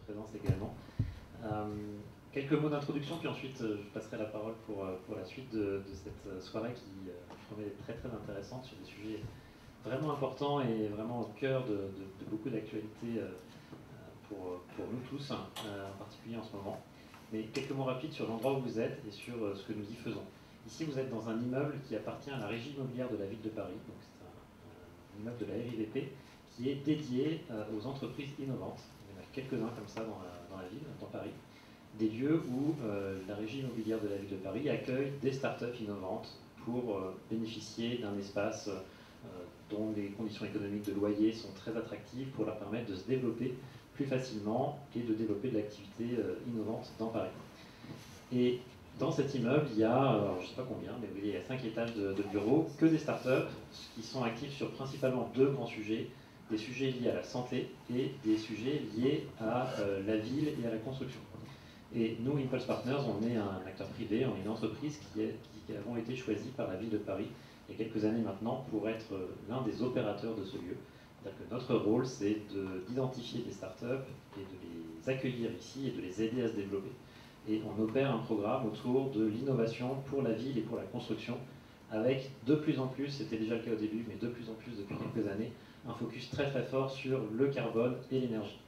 présence également. Quelques mots d'introduction, puis ensuite je passerai la parole pour la suite de cette soirée qui, je promets, est très très intéressante sur des sujets vraiment importants et vraiment au cœur de beaucoup d'actualités pour nous tous, en particulier en ce moment. Mais quelques mots rapides sur l'endroit où vous êtes et sur ce que nous y faisons. Ici, vous êtes dans un immeuble qui appartient à la régie immobilière de la ville de Paris, donc c'est un immeuble de la RIVP, qui est dédié aux entreprises innovantes. Il y en a quelques-uns comme ça dans la ville, dans Paris. Des lieux où la régie immobilière de la ville de Paris accueille des startups innovantes pour bénéficier d'un espace dont les conditions économiques de loyer sont très attractives pour leur permettre de se développer plus facilement et de développer de l'activité innovante dans Paris. Et dans cet immeuble, il y a, alors je ne sais pas combien, mais vous voyez, il y a 5 étages de bureaux, que des startups qui sont actifs sur principalement 2 grands sujets, des sujets liés à la santé et des sujets liés à la ville et à la construction. Et nous, Impulse Partners, on est un acteur privé, on est une entreprise qui avons été choisis par la ville de Paris il y a quelques années maintenant pour être l'un des opérateurs de ce lieu. C'est-à-dire que notre rôle, c'est d'identifier des startups et de les accueillir ici et de les aider à se développer. Et on opère un programme autour de l'innovation pour la ville et pour la construction, avec de plus en plus, c'était déjà le cas au début, mais de plus en plus depuis quelques années, un focus très très fort sur le carbone et l'énergie.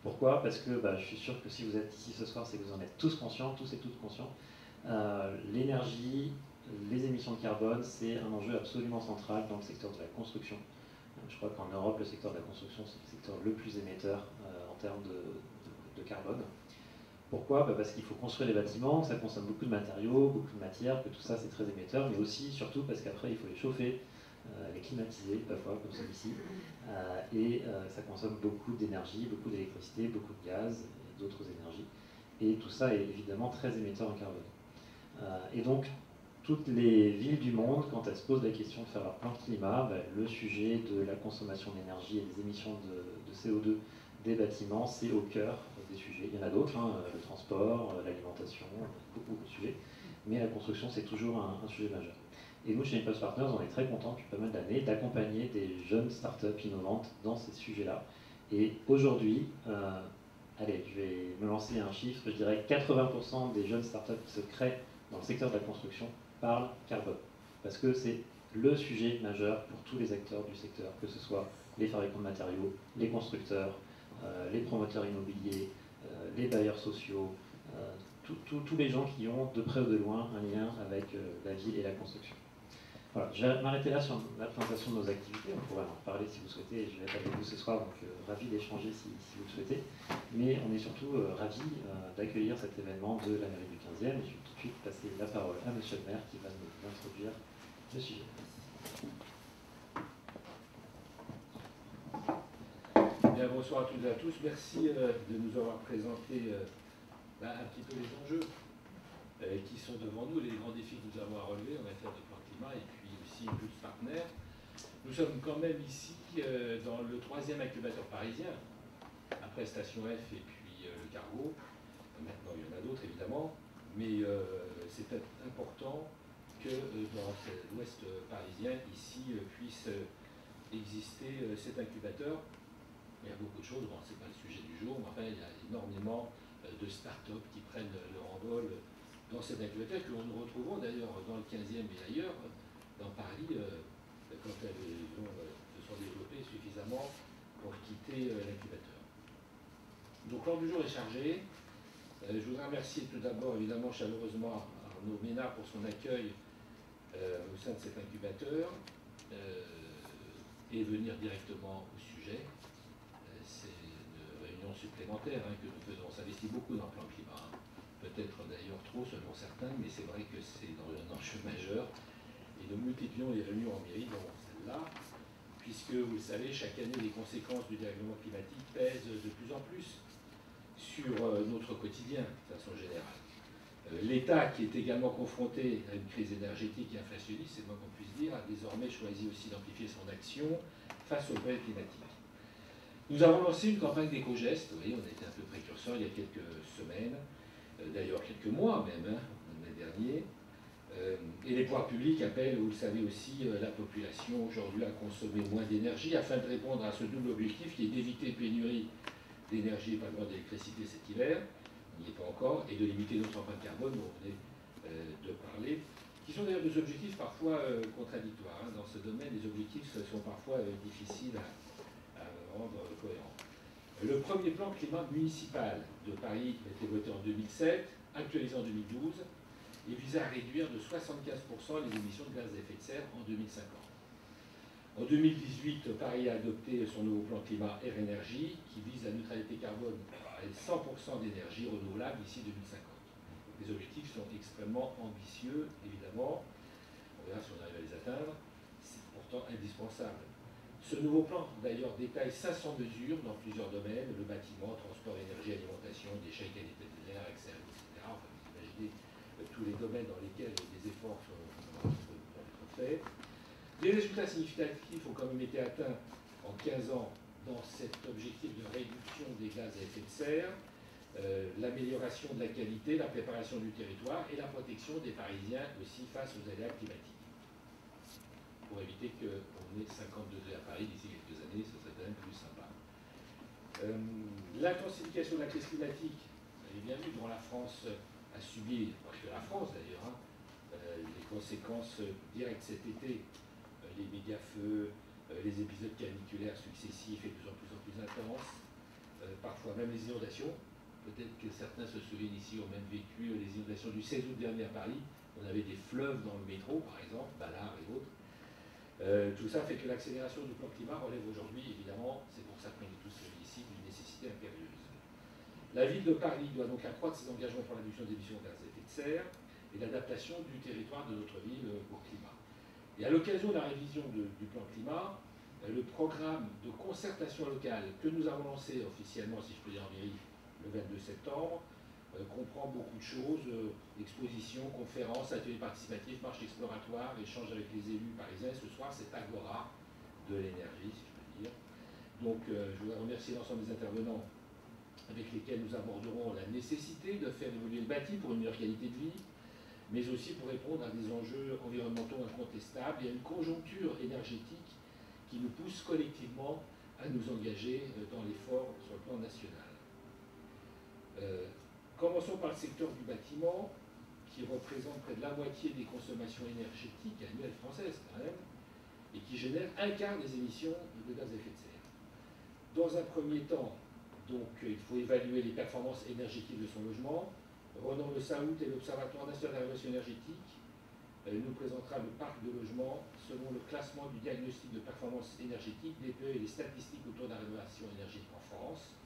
Pourquoi? Parce que je suis sûr que si vous êtes ici ce soir, c'est que vous en êtes tous conscients, tous et toutes conscients. L'énergie, les émissions de carbone, c'est un enjeu absolument central dans le secteur de la construction. Je crois qu'en Europe, le secteur de la construction, c'est le secteur le plus émetteur en termes de carbone. Pourquoi? Parce qu'il faut construire les bâtiments, ça consomme beaucoup de matériaux, beaucoup de matières, que tout ça c'est très émetteur, mais aussi, surtout, parce qu'après il faut les chauffer, les climatiser, parfois comme celui-ci, et ça consomme beaucoup d'énergie, beaucoup d'électricité, beaucoup de gaz et d'autres énergies. Et tout ça est évidemment très émetteur en carbone. Et donc, toutes les villes du monde, quand elles se posent la question de faire leur plan de climat, le sujet de la consommation d'énergie et des émissions de CO2 des bâtiments, c'est au cœur des sujets. Il y en a d'autres, le transport, l'alimentation, beaucoup de sujets, mais la construction, c'est toujours un sujet majeur. Et nous, chez Impulse Partners, on est très contents depuis pas mal d'années d'accompagner des jeunes startups innovantes dans ces sujets-là. Et aujourd'hui, allez, je vais me lancer un chiffre, je dirais 80% des jeunes startups qui se créent dans le secteur de la construction parlent carbone. Parce que c'est le sujet majeur pour tous les acteurs du secteur, que ce soit les fabricants de matériaux, les constructeurs, les promoteurs immobiliers, les bailleurs sociaux, tous les gens qui ont de près ou de loin un lien avec la ville et la construction. Voilà, je vais m'arrêter là sur la présentation de nos activités. On pourrait en reparler si vous souhaitez. Je vais être avec vous ce soir, donc ravi d'échanger si vous le souhaitez. Mais on est surtout ravis d'accueillir cet événement de la mairie du 15e. Et je vais tout de suite passer la parole à monsieur le maire qui va nous introduire le sujet. Bien, bonsoir à toutes et à tous. Merci de nous avoir présenté un petit peu les enjeux qui sont devant nous, les grands défis que nous avons à relever en matière de plan climat et puis aussi Impulse Partners. Nous sommes quand même ici dans le 3e incubateur parisien, après Station F et puis le Cargo. Maintenant, il y en a d'autres évidemment, mais c'est important que dans l'ouest parisien, ici, puisse exister cet incubateur. Il y a beaucoup de choses, bon, ce n'est pas le sujet du jour, mais enfin, il y a énormément de start-up qui prennent leur envol dans cet incubateur, que nous retrouvons d'ailleurs dans le 15e et ailleurs, dans Paris, quand elles se sont développées suffisamment pour quitter l'incubateur. Donc l'ordre du jour est chargé. Je voudrais remercier tout d'abord évidemment chaleureusement Arnaud Ménard pour son accueil au sein de cet incubateur et venir directement au sujet. C'est une réunion supplémentaire que nous faisons. On s'investit beaucoup dans le plan climat. Peut-être d'ailleurs trop selon certains, mais c'est vrai que c'est dans un enjeu majeur. Et nous multiplions les réunions en mairie, dont celle-là, puisque vous le savez, chaque année, les conséquences du dérèglement climatique pèsent de plus en plus sur notre quotidien, de façon générale. L'État, qui est également confronté à une crise énergétique et inflationniste, c'est le moins qu'on puisse dire, a désormais choisi aussi d'amplifier son action face aux problèmes climatiques. Nous avons lancé une campagne d'éco-gestes, vous voyez, on a été un peu précurseurs il y a quelques semaines, d'ailleurs quelques mois même, l'année dernière, et les pouvoirs publics appellent, vous le savez aussi, la population aujourd'hui à consommer moins d'énergie afin de répondre à ce double objectif qui est d'éviter pénurie d'énergie et pas de d'électricité cet hiver, on n'y est pas encore, et de limiter notre empreinte carbone dont on venait de parler, qui sont d'ailleurs des objectifs parfois contradictoires. Dans ce domaine, les objectifs sont parfois difficiles à rendre cohérents. Le premier plan climat municipal de Paris a été voté en 2007, actualisé en 2012, et visait à réduire de 75% les émissions de gaz à effet de serre en 2050. En 2018, Paris a adopté son nouveau plan climat Air Énergie qui vise la neutralité carbone à 100% d'énergie renouvelable d'ici 2050. Donc, les objectifs sont extrêmement ambitieux, évidemment. On verra si on arrive à les atteindre. C'est pourtant indispensable. Ce nouveau plan, d'ailleurs, détaille 500 mesures dans plusieurs domaines, le bâtiment, transport, énergie, alimentation, déchets, qualité de l'air, etc. Enfin, vous imaginez tous les domaines dans lesquels des efforts doivent être faits. Les résultats significatifs ont quand même été atteints en 15 ans dans cet objectif de réduction des gaz à effet de serre, l'amélioration de la qualité, la préparation du territoire et la protection des Parisiens aussi face aux aléas climatiques. Pour éviter qu'on ait 50 degrés à Paris d'ici quelques années, ce serait quand même plus sympa. L'intensification de la crise climatique, vous avez bien vu, dont la France a subi, pas que la France d'ailleurs, les conséquences directes cet été, les méga-feux, les épisodes caniculaires successifs et de plus en plus intenses, parfois même les inondations. Peut-être que certains se souviennent ici, ont même vécu les inondations du 16 août dernier à Paris. On avait des fleuves dans le métro, par exemple, Ballard et autres. Tout ça fait que l'accélération du plan climat relève aujourd'hui, évidemment, c'est pour ça qu'on est tous ici, d'une nécessité impérieuse. La ville de Paris doit donc accroître ses engagements pour la réduction des émissions de gaz à effet de serre et l'adaptation du territoire de notre ville au climat. Et à l'occasion de la révision du plan climat, le programme de concertation locale que nous avons lancé officiellement, si je peux dire en mairie, le 22 septembre, comprend beaucoup de choses, expositions, conférences, ateliers participatifs, marches exploratoires, échanges avec les élus parisiens. Ce soir, c'est Agora de l'énergie, si je peux dire. Donc, je voudrais remercier l'ensemble des intervenants avec lesquels nous aborderons la nécessité de faire évoluer le bâti pour une meilleure qualité de vie, mais aussi pour répondre à des enjeux environnementaux incontestables et à une conjoncture énergétique qui nous pousse collectivement à nous engager dans l'effort sur le plan national. Commençons par le secteur du bâtiment, qui représente près de la moitié des consommations énergétiques annuelles françaises quand même, et qui génère un quart des émissions de gaz à effet de serre. Dans un premier temps, donc, il faut évaluer les performances énergétiques de son logement. Ronan Le Saout et l'Observatoire national de la rénovation énergétique nous présentera le parc de logements selon le classement du diagnostic de performance énergétique, DPE et les statistiques autour de la rénovation énergétique en France.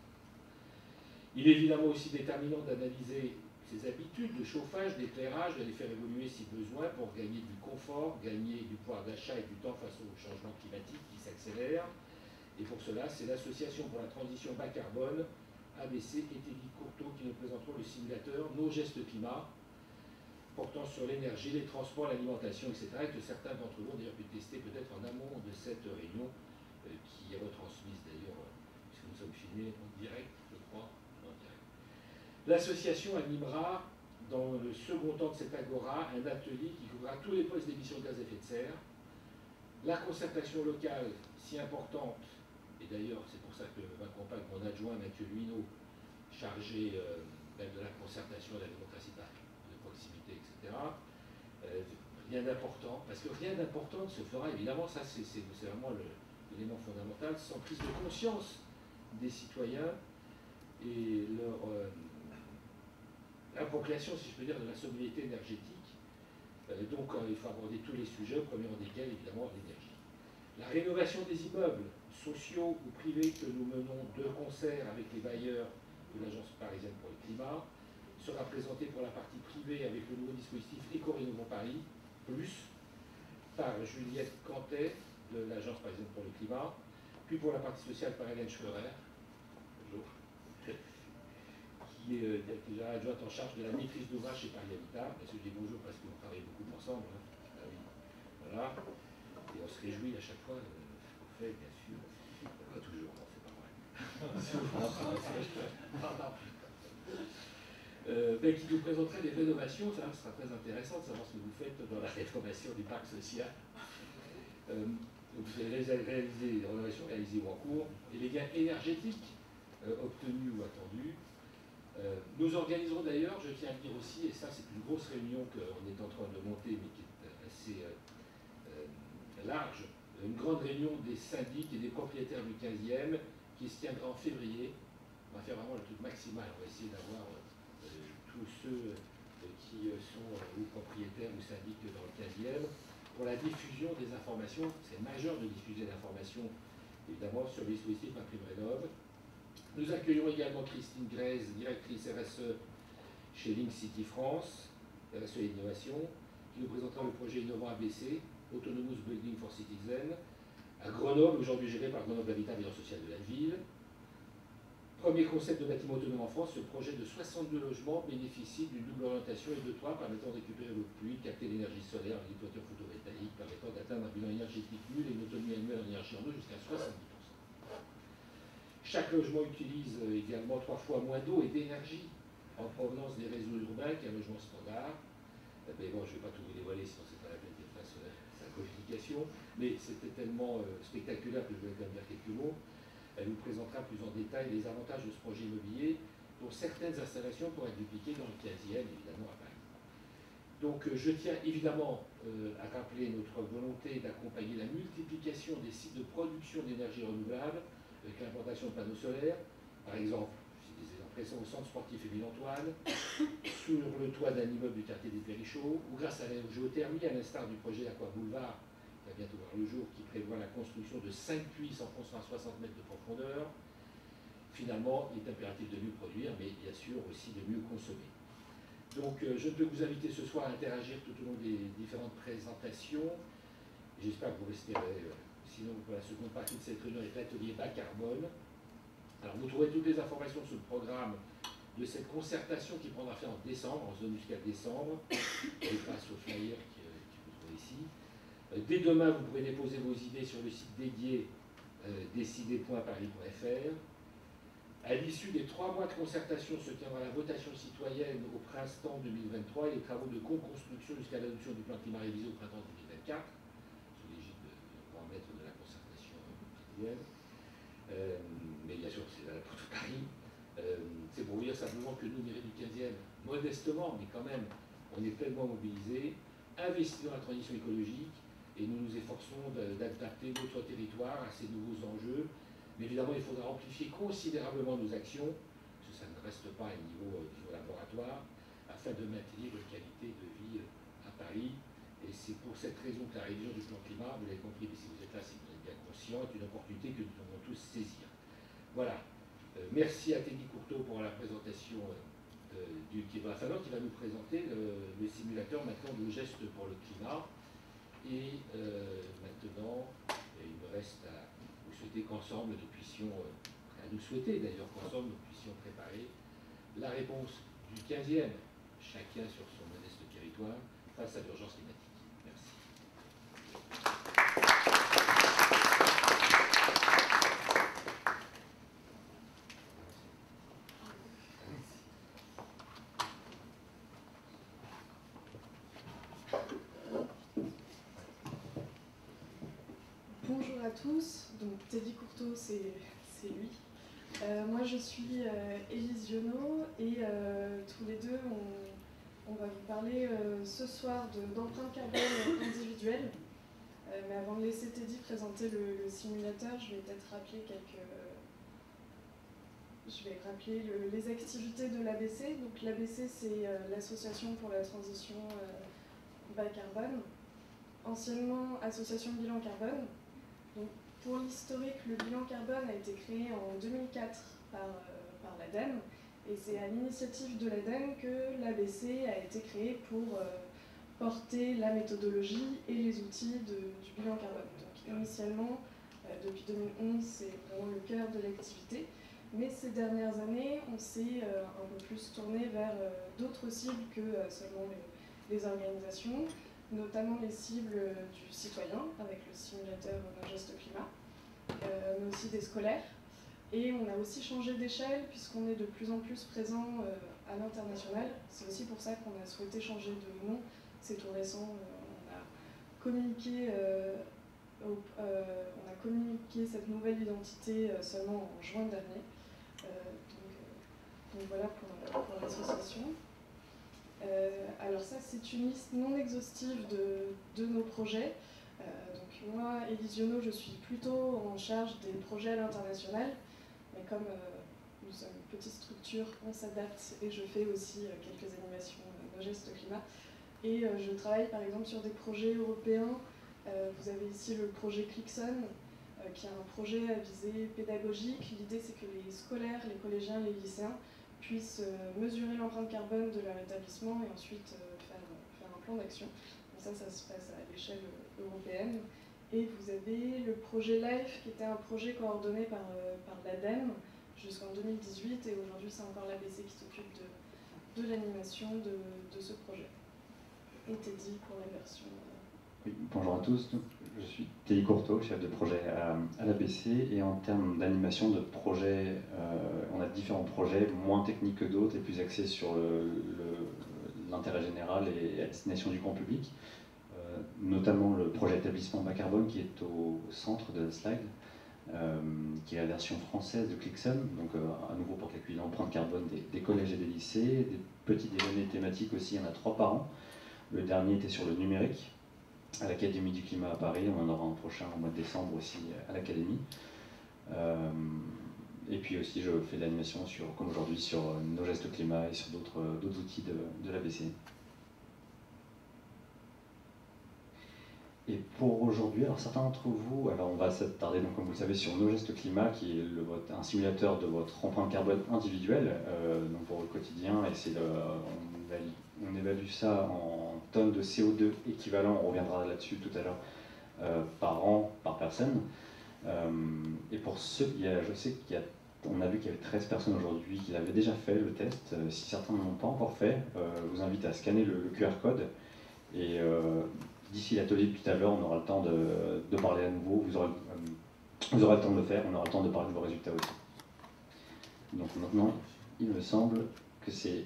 Il est évidemment aussi déterminant d'analyser ses habitudes de chauffage, d'éclairage, de les faire évoluer si besoin pour gagner du confort, gagner du pouvoir d'achat et du temps face au changement climatique qui s'accélère. Et pour cela, c'est l'Association pour la transition bas carbone, ABC et Teddy Courteau qui nous présenteront le simulateur Nos gestes climat, portant sur l'énergie, les transports, l'alimentation, etc. et que certains d'entre vous ont d'ailleurs pu tester peut-être en amont de cette réunion, qui est retransmise d'ailleurs, puisque nous sommes filmés en direct, je crois. L'association animera, dans le second temps de cette agora, un atelier qui couvrira tous les postes d'émissions de gaz à effet de serre, la concertation locale, si importante, et d'ailleurs c'est pour ça que m'accompagne mon adjoint Mathieu Luineau, chargé de la concertation, de la démocratie de proximité, etc. Rien d'important, parce que rien d'important ne se fera, évidemment, ça c'est vraiment l'élément fondamental, sans prise de conscience des citoyens et leur appropriation, si je peux dire, de la sobriété énergétique. Donc il faut aborder tous les sujets, au premier rang desquels, évidemment, l'énergie. La rénovation des immeubles, sociaux ou privés, que nous menons de concert avec les bailleurs de l'Agence parisienne pour le climat, sera présentée pour la partie privée avec le nouveau dispositif Éco-Rénovons Paris, plus, par Juliette Cantet de l'Agence parisienne pour le climat, puis pour la partie sociale par Hélène Scheurer, bonjour, qui est déjà adjointe en charge de la maîtrise d'ouvrage chez Paris Habitat. Parce que je dis bonjour parce qu'on travaille beaucoup ensemble. Hein. Ah oui. Voilà. Et on se réjouit à chaque fois de ce qu'on fait, bien sûr. Pas toujours, non, c'est pas vrai. Qui nous présenterait des rénovations, ça sera très intéressant de savoir ce que vous faites dans la rénovation du parc social. Vous avez réalisé des rénovations réalisées ou en cours, et les gains énergétiques obtenus ou attendus. Nous organiserons d'ailleurs, je tiens à le dire aussi, et ça c'est une grosse réunion qu'on est en train de monter, mais qui est assez large, une grande réunion des syndics et des propriétaires du 15e qui se tiendra en février. On va faire vraiment le truc maximal, on va essayer d'avoir tous ceux qui sont ou propriétaires ou syndics dans le 15e pour la diffusion des informations. C'est majeur de diffuser l'information, évidemment, sur le dispositif MaPrimeRénov'. Nous accueillons également Christine Grèze, directrice RSE chez Link City France, RSE et Innovation, qui nous présentera le projet innovant ABC, Autonomous Building for Citizen, à Grenoble, aujourd'hui géré par Grenoble Habitat et Social de la ville. Premier concept de bâtiment autonome en France, ce projet de 62 logements bénéficie d'une double orientation et de toits permettant de récupérer l'eau de pluie, capter l'énergie solaire avec des toitures photovoltaïques, permettant d'atteindre un bilan énergétique nul et une autonomie annuelle en énergie en eau jusqu'à 70%. Chaque logement utilise également 3 fois moins d'eau et d'énergie en provenance des réseaux urbains qu'un logement standard. Mais bon, je ne vais pas tout vous dévoiler, sinon c'est pas la peine de faire sa communication. Mais c'était tellement spectaculaire que je vais quand même dire quelques mots. Elle nous présentera plus en détail les avantages de ce projet immobilier, dont certaines installations pourraient être dupliquées dans le 15e, évidemment à Paris. Donc je tiens évidemment à rappeler notre volonté d'accompagner la multiplication des sites de production d'énergie renouvelable avec l'implantation de panneaux solaires, par exemple, j'ai des exemples récents au centre sportif Émile-Antoine, sur le toit d'un immeuble du quartier des Périchaux, ou grâce à la géothermie, à l'instar du projet Aqua Boulevard, qui va bientôt voir le jour, qui prévoit la construction de 5 puits s'enfonçant à 60 mètres de profondeur. Finalement, il est impératif de mieux produire, mais bien sûr aussi de mieux consommer. Donc je peux vous inviter ce soir à interagir tout au long des différentes présentations. J'espère que vous resterez, sinon pour la seconde partie de cette réunion est l'atelier bas carbone. Alors vous trouverez toutes les informations sur le programme de cette concertation qui prendra fin en décembre, en zone jusqu'à décembre, et grâce au flyer qui vous trouve ici. Dès demain, vous pourrez déposer vos idées sur le site dédié décider.paris.fr. À l'issue des 3 mois de concertation se tiendra la votation citoyenne au printemps 2023 et les travaux de co-construction jusqu'à l'adoption du plan climat révisé au printemps 2024, sous l'égide de grand maître de la concertation quotidienne. Mais bien sûr, c'est là pour tout Paris. C'est pour vous dire simplement que nous, mairie du 15e, modestement, mais quand même, on est pleinement mobilisés, investis dans la transition écologique, et nous nous efforçons d'adapter notre territoire à ces nouveaux enjeux. Mais évidemment, il faudra amplifier considérablement nos actions, parce que ça ne reste pas à un niveau laboratoire, afin de maintenir une qualité de vie à Paris. Et c'est pour cette raison que la révision du plan climat, vous l'avez compris, mais si vous êtes là, c'est que vous êtes bien conscient, est une opportunité que nous devons tous saisir. Voilà. Merci à Teddy Courteau pour la présentation qui va nous présenter le simulateur maintenant de gestes pour le climat. Et maintenant, il me reste à vous souhaiter qu'ensemble nous puissions, à nous souhaiter d'ailleurs qu'ensemble nous puissions préparer la réponse du 15e, chacun sur son modeste territoire, face à l'urgence climatique. Merci. Bonjour à tous, donc Teddy Courteau, c'est lui. Moi je suis Élise Giono et tous les deux on va vous parler ce soir d'empreinte carbone individuelle. Mais avant de laisser Teddy présenter le simulateur, je vais peut-être rappeler les activités de l'ABC. Donc l'ABC c'est l'Association pour la transition bas carbone, anciennement Association Bilan Carbone. Donc, pour l'historique, le bilan carbone a été créé en 2004 par l'ADEME, et c'est à l'initiative de l'ADEME que l'ABC a été créé pour porter la méthodologie et les outils du bilan carbone. Donc initialement, depuis 2011, c'est vraiment le cœur de l'activité, mais ces dernières années, on s'est un peu plus tourné vers d'autres cibles que seulement les organisations, notamment les cibles du citoyen, avec le simulateur Nos gestes climat, mais aussi des scolaires. Et on a aussi changé d'échelle, puisqu'on est de plus en plus présent à l'international. C'est aussi pour ça qu'on a souhaité changer de nom. C'est tout récent, on a communiqué cette nouvelle identité seulement en juin dernier. Donc voilà pour l'association. Alors ça, c'est une liste non exhaustive de nos projets. Donc moi, Elisiono, je suis plutôt en charge des projets à l'international, mais comme nous sommes une petite structure, on s'adapte et je fais aussi quelques animations No Geste Climat. Et je travaille par exemple sur des projets européens. Vous avez ici le projet Clixon, qui est un projet à visée pédagogique. L'idée, c'est que les scolaires, les collégiens, les lycéens puissent mesurer l'empreinte carbone de leur établissement et ensuite faire un plan d'action. Ça se passe à l'échelle européenne. Et vous avez le projet LIFE, qui était un projet coordonné par l'ADEME jusqu'en 2018. Et aujourd'hui, c'est encore l'ABC qui s'occupe de l'animation de ce projet. Et Teddy pour la version... Oui, bonjour à tous, je suis Teddy Courteau, chef de projet à l'ABC, et en termes d'animation de projet, on a différents projets, moins techniques que d'autres et plus axés sur l'intérêt général et à destination du grand public, notamment le projet établissement bas carbone qui est au centre de la slide, qui est la version française de Clixon, donc à nouveau pour calculer l'empreinte carbone des collèges et des lycées, des petits déjeuners thématiques aussi, il y en a 3 par an. Le dernier était sur le numérique, à l'Académie du climat à Paris, on en aura un prochain au mois de décembre aussi à l'Académie. Et puis aussi je fais de l'animation, comme aujourd'hui, sur No Geste Climat et sur d'autres outils de l'ABC. Et pour aujourd'hui, alors certains d'entre vous, alors on va s'attarder donc comme vous le savez sur No Geste Climat, qui est un simulateur de votre empreinte carbone individuelle, donc pour le quotidien, et on évalue ça en tonnes de CO2 équivalent, on reviendra là-dessus tout à l'heure, par an, par personne. Et pour ceux, je sais qu'on a vu qu'il y avait 13 personnes aujourd'hui qui l'avaient déjà fait le test. Si certains ne l'ont pas encore fait, je vous invite à scanner le QR code. Et d'ici l'atelier de tout à l'heure, on aura le temps de parler à nouveau. Vous aurez le temps de le faire, on aura le temps de parler de vos résultats aussi. Donc maintenant, il me semble que c'était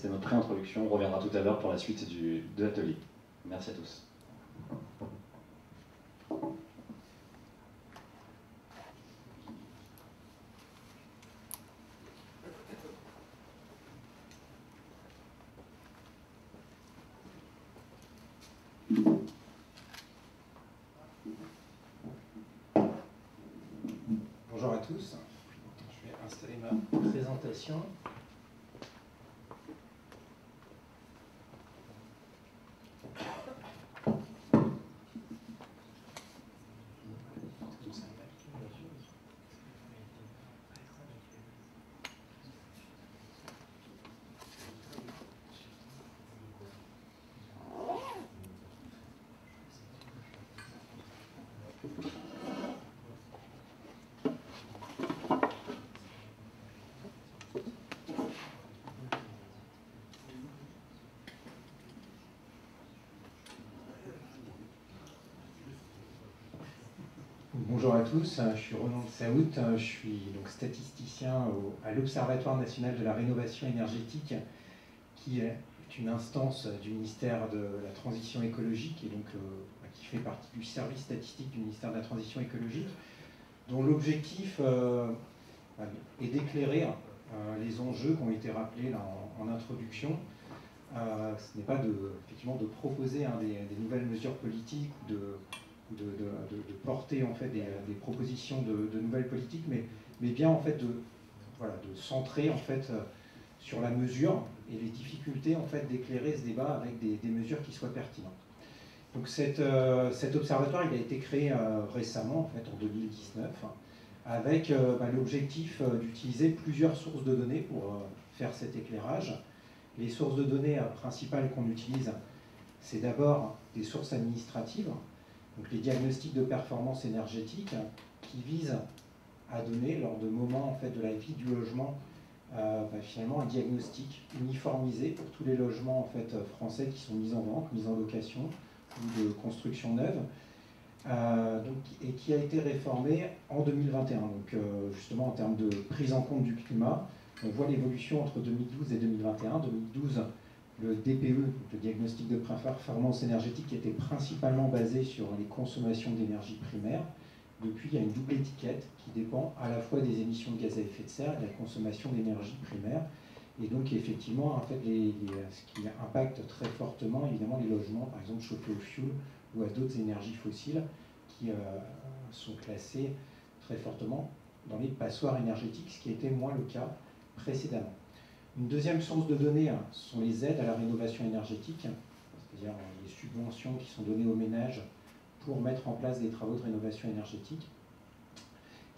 notre pré-introduction. On reviendra tout à l'heure pour la suite de l'atelier. Merci à tous. Bonjour à tous, je vais installer ma présentation. Bonjour à tous, je suis Ronan de Saout, je suis donc statisticien à l'Observatoire national de la rénovation énergétique, qui est une instance du ministère de la Transition écologique et donc qui fait partie du service statistique du ministère de la Transition écologique, dont l'objectif est d'éclairer les enjeux qui ont été rappelés là, en introduction. Ce n'est pas effectivement de proposer des nouvelles mesures politiques, de porter en fait des propositions de nouvelles politiques, mais bien en fait de centrer en fait sur la mesure et les difficultés en fait d'éclairer ce débat avec des mesures qui soient pertinentes. Donc cet observatoire il a été créé récemment en fait en 2019 avec l'objectif d'utiliser plusieurs sources de données pour faire cet éclairage. Les sources de données principales qu'on utilise, c'est d'abord des sources administratives. Donc les diagnostics de performance énergétique qui visent à donner, lors de moments en fait, de la vie du logement, finalement un diagnostic uniformisé pour tous les logements en fait, français qui sont mis en vente, mis en location ou de construction neuve, et qui a été réformé en 2021. Donc justement en termes de prise en compte du climat, on voit l'évolution entre 2012 et 2021. 2012, le DPE, le diagnostic de performance énergétique, était principalement basé sur les consommations d'énergie primaire. Depuis, il y a une double étiquette qui dépend à la fois des émissions de gaz à effet de serre et de la consommation d'énergie primaire. Et donc, effectivement, en fait, ce qui impacte très fortement, évidemment, les logements, par exemple, chauffés au fioul ou à d'autres énergies fossiles qui sont classées très fortement dans les passoires énergétiques, ce qui était moins le cas précédemment. Une deuxième source de données sont les aides à la rénovation énergétique, c'est-à-dire les subventions qui sont données aux ménages pour mettre en place des travaux de rénovation énergétique.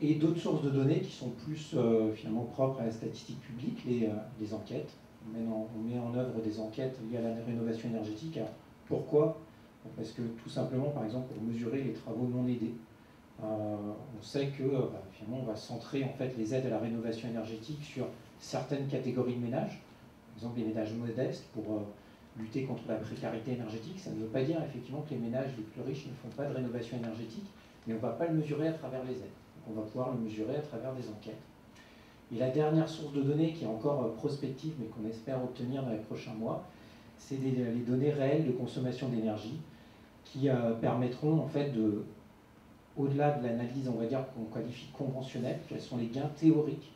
Et d'autres sources de données qui sont plus finalement propres à la statistique publique, les enquêtes. On met en œuvre des enquêtes liées à la rénovation énergétique. Alors, pourquoi? Parce que tout simplement, par exemple, pour mesurer les travaux non aidés, on sait que finalement, on va centrer en fait, les aides à la rénovation énergétique sur certaines catégories de ménages, par exemple les ménages modestes, pour lutter contre la précarité énergétique. Ça ne veut pas dire effectivement que les ménages les plus riches ne font pas de rénovation énergétique, mais on ne va pas le mesurer à travers les aides. On va pouvoir le mesurer à travers des enquêtes. Et la dernière source de données, qui est encore prospective, mais qu'on espère obtenir dans les prochains mois, c'est les données réelles de consommation d'énergie, qui permettront, en fait, au-delà de l'analyse, on va dire, qu'on qualifie conventionnelle, quels sont les gains théoriques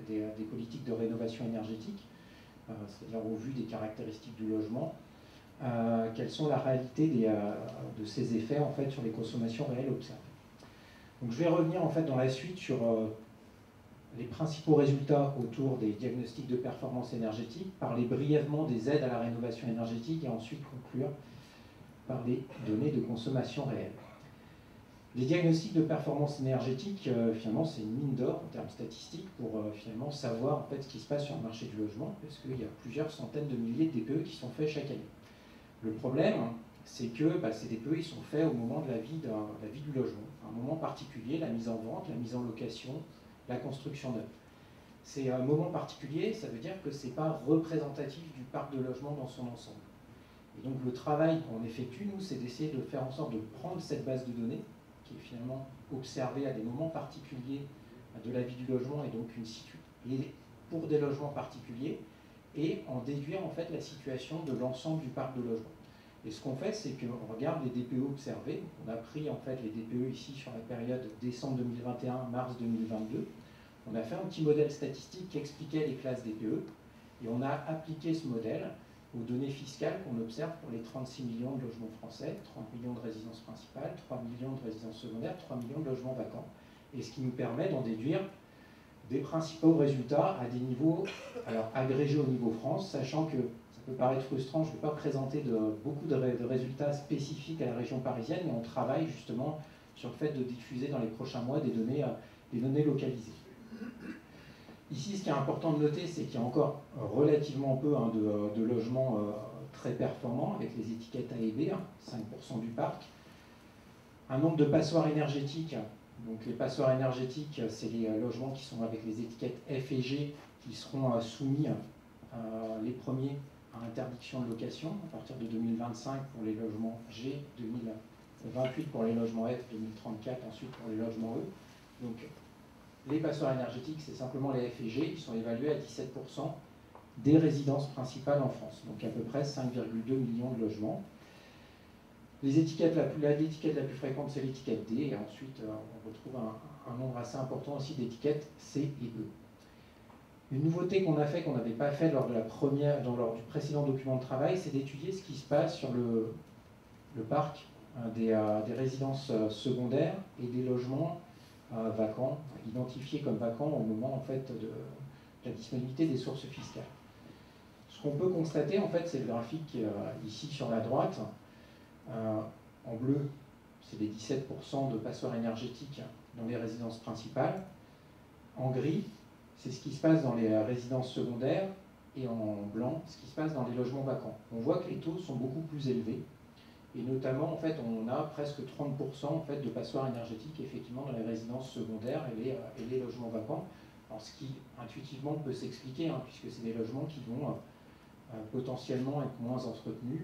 des politiques de rénovation énergétique, c'est-à-dire au vu des caractéristiques du logement, quelles sont la réalité de ces effets, en fait, sur les consommations réelles observées. Donc, je vais revenir en fait dans la suite sur les principaux résultats autour des diagnostics de performance énergétique, parler brièvement des aides à la rénovation énergétique et ensuite conclure par les données de consommation réelle. Les diagnostics de performance énergétique, finalement, c'est une mine d'or en termes statistiques pour finalement savoir en fait, ce qui se passe sur le marché du logement, parce qu'il y a plusieurs centaines de milliers de DPE qui sont faits chaque année. Le problème, c'est que ces DPE ils sont faits au moment de la vie du logement, à un moment particulier, la mise en vente, la mise en location, la construction neuve. C'est un moment particulier, ça veut dire que ce n'est pas représentatif du parc de logement dans son ensemble. Et donc le travail qu'on effectue, nous, c'est d'essayer de faire en sorte de prendre cette base de données, qui est finalement observée à des moments particuliers de la vie du logement, et donc pour des logements particuliers, et en déduire en fait la situation de l'ensemble du parc de logement. Et ce qu'on fait, c'est qu'on regarde les DPE observés. On a pris en fait les DPE ici sur la période décembre 2021, mars 2022. On a fait un petit modèle statistique qui expliquait les classes DPE et on a appliqué ce modèle aux données fiscales qu'on observe pour les 36 millions de logements français, 30 millions de résidences principales, 3 millions de résidences secondaires, 3 millions de logements vacants. Et ce qui nous permet d'en déduire des principaux résultats à des niveaux, alors agrégés au niveau France, sachant que ça peut paraître frustrant, je ne vais pas présenter beaucoup de résultats spécifiques à la région parisienne, mais on travaille justement sur le fait de diffuser dans les prochains mois des données localisées. Ici, ce qui est important de noter, c'est qu'il y a encore relativement peu de logements très performants, avec les étiquettes A et B, 5% du parc. Un nombre de passoires énergétiques. Donc les passoires énergétiques, c'est les logements qui sont avec les étiquettes F et G, qui seront soumis les premiers à interdiction de location à partir de 2025 pour les logements G, 2028 pour les logements F, 2034 ensuite pour les logements E. Donc les passoires énergétiques, c'est simplement les F et G, ils sont évalués à 17% des résidences principales en France, donc à peu près 5,2 millions de logements. L'étiquette la plus fréquente, c'est l'étiquette D, et ensuite on retrouve un nombre assez important aussi d'étiquettes C et E. Une nouveauté qu'on a fait, qu'on n'avait pas fait lors du précédent document de travail, c'est d'étudier ce qui se passe sur le parc des résidences secondaires et des logements vacants, identifiés comme vacants au moment en fait, de la disponibilité des sources fiscales. Ce qu'on peut constater, en fait, c'est le graphique ici sur la droite. En bleu, c'est les 17% de passoires énergétiques dans les résidences principales. En gris, c'est ce qui se passe dans les résidences secondaires. Et en blanc, ce qui se passe dans les logements vacants. On voit que les taux sont beaucoup plus élevés. Et notamment, en fait, on a presque 30% en fait, de passoires énergétiques effectivement dans les résidences secondaires et les logements vacants. Alors, ce qui intuitivement peut s'expliquer, puisque c'est des logements qui vont potentiellement être moins entretenus,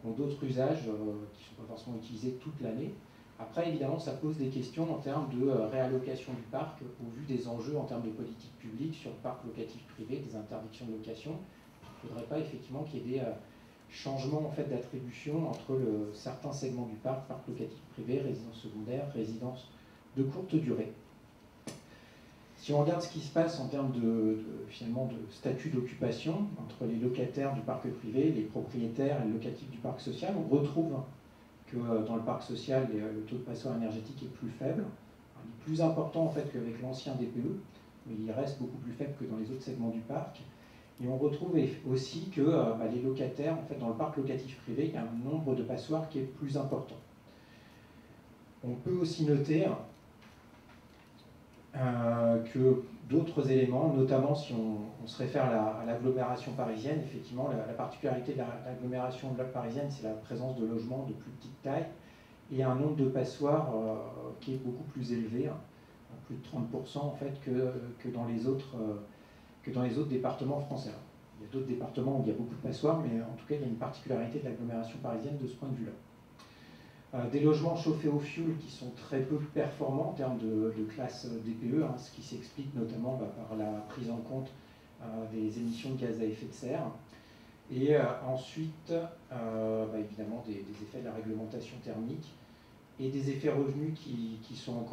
qui ont d'autres usages qui ne sont pas forcément utilisés toute l'année. Après, évidemment, ça pose des questions en termes de réallocation du parc au vu des enjeux en termes de politique publique sur le parc locatif privé, des interdictions de location. Il ne faudrait pas effectivement qu'il y ait des changements en fait, d'attribution entre certains segments du parc locatif privé, résidence secondaire, résidence de courte durée. Si on regarde ce qui se passe en termes finalement de statut d'occupation entre les locataires du parc privé, les propriétaires et les locatifs du parc social, on retrouve que dans le parc social, le taux de passoire énergétique est plus faible. Il est plus important en fait qu'avec l'ancien DPE, mais il reste beaucoup plus faible que dans les autres segments du parc. Et on retrouve aussi que les locataires, en fait, dans le parc locatif privé, il y a un nombre de passoires qui est plus important. On peut aussi noter que d'autres éléments, notamment si on se réfère à l'agglomération parisienne, effectivement, la particularité de l'agglomération parisienne, c'est la présence de logements de plus petite taille et un nombre de passoires qui est beaucoup plus élevé, plus de 30% en fait, que dans les autres départements français. Il y a d'autres départements où il y a beaucoup de passoires, mais en tout cas, il y a une particularité de l'agglomération parisienne de ce point de vue-là. Des logements chauffés au fioul qui sont très peu performants en termes de classe DPE, ce qui s'explique notamment par la prise en compte des émissions de gaz à effet de serre. Et ensuite, évidemment, des effets de la réglementation thermique et des effets revenus qui sont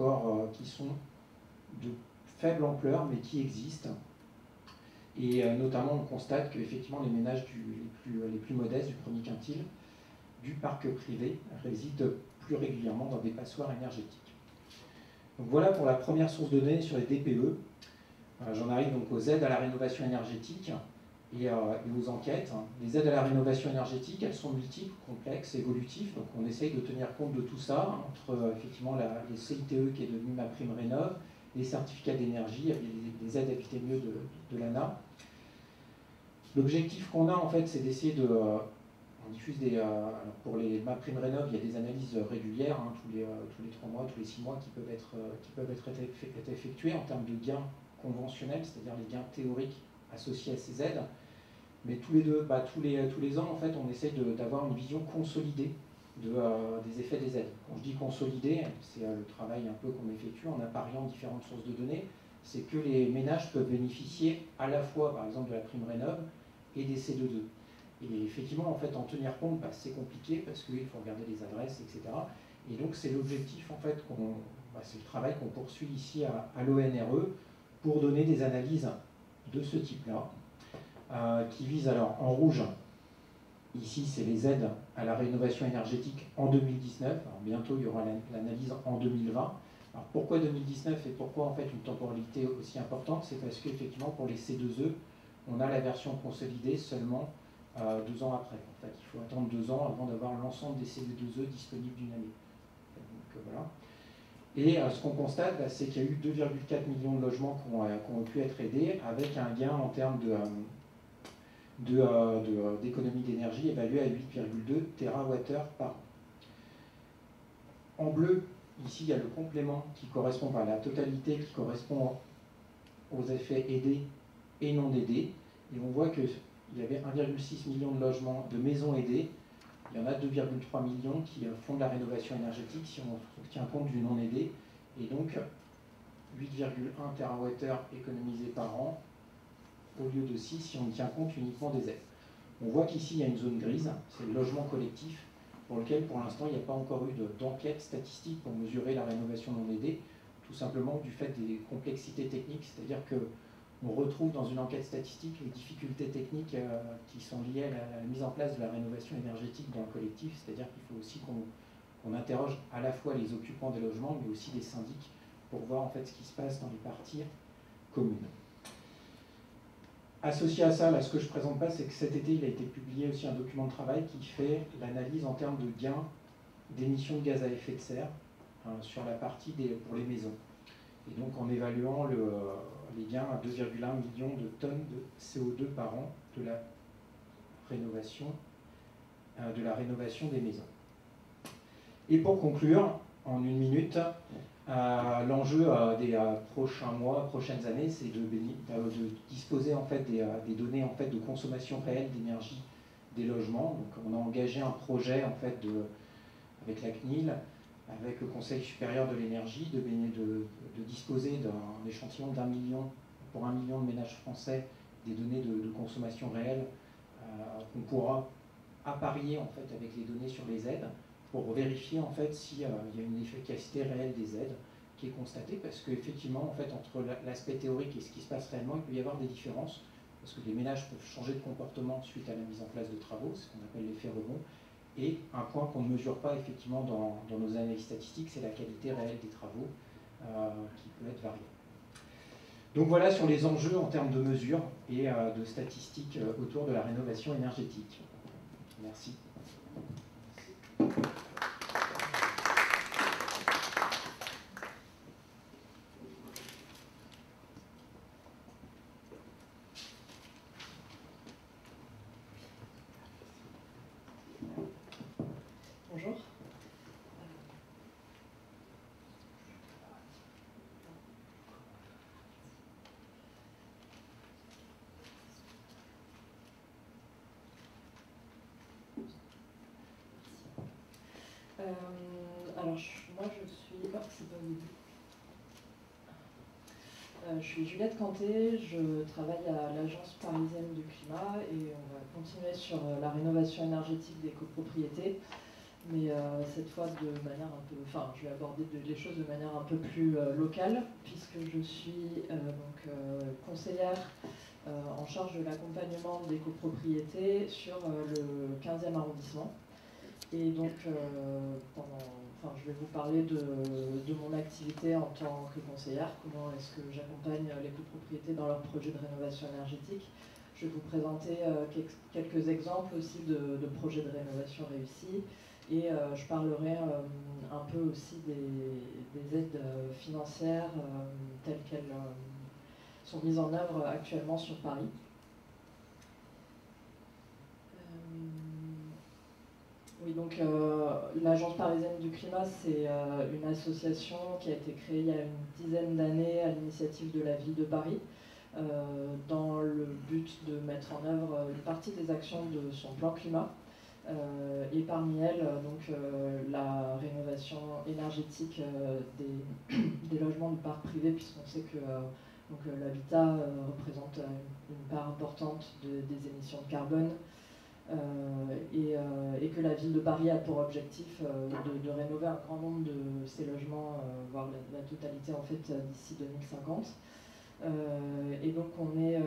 de faible ampleur, mais qui existent. Et notamment, on constate qu'effectivement, les ménages les plus modestes du premier quintile du parc privé résident plus régulièrement dans des passoires énergétiques. Donc voilà pour la première source de données sur les DPE. J'en arrive donc aux aides à la rénovation énergétique et aux enquêtes. Les aides à la rénovation énergétique, elles sont multiples, complexes, évolutives. Donc on essaye de tenir compte de tout ça, entre effectivement les CITE qui est devenu MaPrimeRénov', les certificats d'énergie, les aides Habiter Mieux de l'ANA. L'objectif qu'on a en fait, c'est d'essayer de... On diffuse pour les MaPrimeRénov', il y a des analyses régulières, tous les 3 mois, tous les 6 mois, qui peuvent être effectuées en termes de gains conventionnels, c'est-à-dire les gains théoriques associés à ces aides. Mais tous les ans, en fait, on essaie d'avoir une vision consolidée des effets des aides. Quand je dis consolidé, c'est le travail un peu qu'on effectue en appariant différentes sources de données, c'est que les ménages peuvent bénéficier à la fois, par exemple, de la prime Rénov' et des C2E. Et effectivement, en fait, en tenir compte, c'est compliqué parce qu'il faut regarder les adresses, etc. Et donc, c'est l'objectif, en fait, c'est le travail qu'on poursuit ici à l'ONRE pour donner des analyses de ce type-là, qui visent alors en rouge. Ici, c'est les aides à la rénovation énergétique en 2019. Alors, bientôt, il y aura l'analyse en 2020. Alors, pourquoi 2019 et pourquoi en fait une temporalité aussi importante? C'est parce qu'effectivement, pour les C2E, on a la version consolidée seulement 2 ans après. En fait, il faut attendre 2 ans avant d'avoir l'ensemble des C2E disponibles d'une année. Donc, voilà. Et ce qu'on constate, c'est qu'il y a eu 2,4 millions de logements qui ont pu être aidés, avec un gain en termes d'économie d'énergie évalué à 8,2 TWh par an. En bleu, ici, il y a le complément qui correspond à la totalité, qui correspond aux effets aidés et non aidés. Et on voit qu'il y avait 1,6 million de logements, de maisons aidées. Il y en a 2,3 millions qui font de la rénovation énergétique si on tient compte du non aidé. Et donc, 8,1 TWh économisés par an, au lieu de 6 si on tient compte uniquement des aides. On voit qu'ici, il y a une zone grise, c'est le logement collectif, pour lequel, pour l'instant, il n'y a pas encore eu d'enquête statistique pour mesurer la rénovation non aidée, tout simplement du fait des complexités techniques, c'est-à-dire qu'on retrouve dans une enquête statistique les difficultés techniques qui sont liées à la mise en place de la rénovation énergétique dans le collectif, c'est-à-dire qu'il faut aussi qu'on interroge à la fois les occupants des logements, mais aussi les syndics, pour voir en fait ce qui se passe dans les parties communes. Associé à ça, là, ce que je ne présente pas, c'est que cet été, il a été publié aussi un document de travail qui fait l'analyse en termes de gains d'émissions de gaz à effet de serre sur la partie pour les maisons. Et donc en évaluant les gains à 2,1 millions de tonnes de CO2 par an de la rénovation des maisons. Et pour conclure, en 1 minute, l'enjeu des prochains mois, prochaines années, c'est de disposer en fait des données en fait de consommation réelle d'énergie des logements. Donc, on a engagé un projet en fait avec la CNIL, avec le Conseil supérieur de l'énergie, de disposer d'un échantillon pour 1 million de ménages français, des données de consommation réelle qu'on pourra apparier en fait avec les données sur les aides, pour vérifier en fait s'il y a une efficacité réelle des aides, qui est constaté, parce qu'effectivement, en fait, entre l'aspect théorique et ce qui se passe réellement, il peut y avoir des différences, parce que les ménages peuvent changer de comportement suite à la mise en place de travaux, ce qu'on appelle l'effet rebond. Et un point qu'on ne mesure pas effectivement dans nos analyses statistiques, c'est la qualité réelle des travaux, qui peut être variée. Donc voilà sur les enjeux en termes de mesures et de statistiques autour de la rénovation énergétique. Merci. Bonjour. Alors, moi je suis... Oh, c'est pas au début. Je suis Juliette Canté, je travaille à l'Agence parisienne du climat et on va continuer sur la rénovation énergétique des copropriétés, mais cette fois de manière un peu... Enfin, je vais aborder les choses de manière un peu plus locale, puisque je suis conseillère en charge de l'accompagnement des copropriétés sur le 15e arrondissement. Et donc, je vais vous parler de mon activité en tant que conseillère, comment est-ce que j'accompagne les copropriétés dans leurs projets de rénovation énergétique. Je vais vous présenter quelques exemples aussi de projets de rénovation réussis et je parlerai un peu aussi des aides financières telles qu'elles sont mises en œuvre actuellement sur Paris. Oui, donc l'Agence parisienne du climat, c'est une association qui a été créée il y a une dizaine d'années à l'initiative de la ville de Paris, dans le but de mettre en œuvre une partie des actions de son plan climat. Et parmi elles, la rénovation énergétique des logements du parc privé, puisqu'on sait que l'habitat représente une part importante des émissions de carbone. Et que la ville de Paris a pour objectif de rénover un grand nombre de ces logements, voire la totalité en fait d'ici 2050. Et donc on est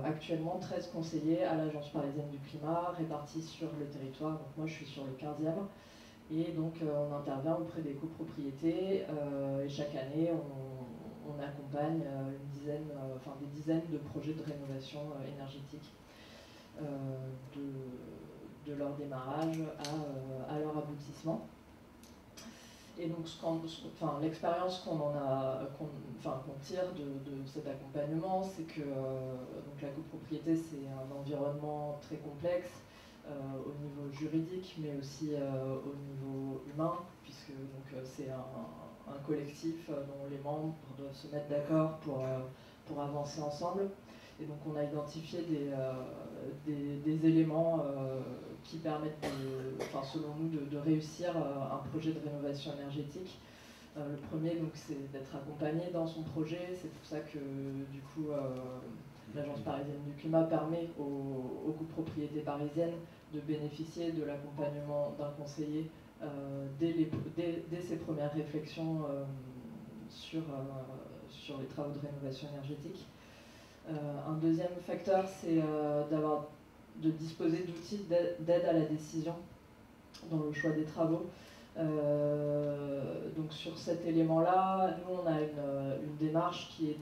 actuellement 13 conseillers à l'Agence parisienne du climat répartis sur le territoire. Donc moi je suis sur le 15e et donc on intervient auprès des copropriétés et chaque année on accompagne des dizaines de projets de rénovation énergétique. De leur démarrage à leur aboutissement. Et donc l'expérience qu'on tire de cet accompagnement, c'est que la copropriété c'est un environnement très complexe au niveau juridique, mais aussi au niveau humain, puisque c'est un collectif dont les membres doivent se mettre d'accord pour avancer ensemble. Et donc on a identifié des éléments qui permettent, selon nous, de réussir un projet de rénovation énergétique. Le premier, c'est d'être accompagné dans son projet. C'est pour ça que, du coup, l'Agence parisienne du climat permet aux copropriétés parisiennes de bénéficier de l'accompagnement d'un conseiller dès ses premières réflexions sur les travaux de rénovation énergétique. Un deuxième facteur, c'est de disposer d'outils d'aide à la décision dans le choix des travaux. Donc sur cet élément-là, nous on a une démarche qui est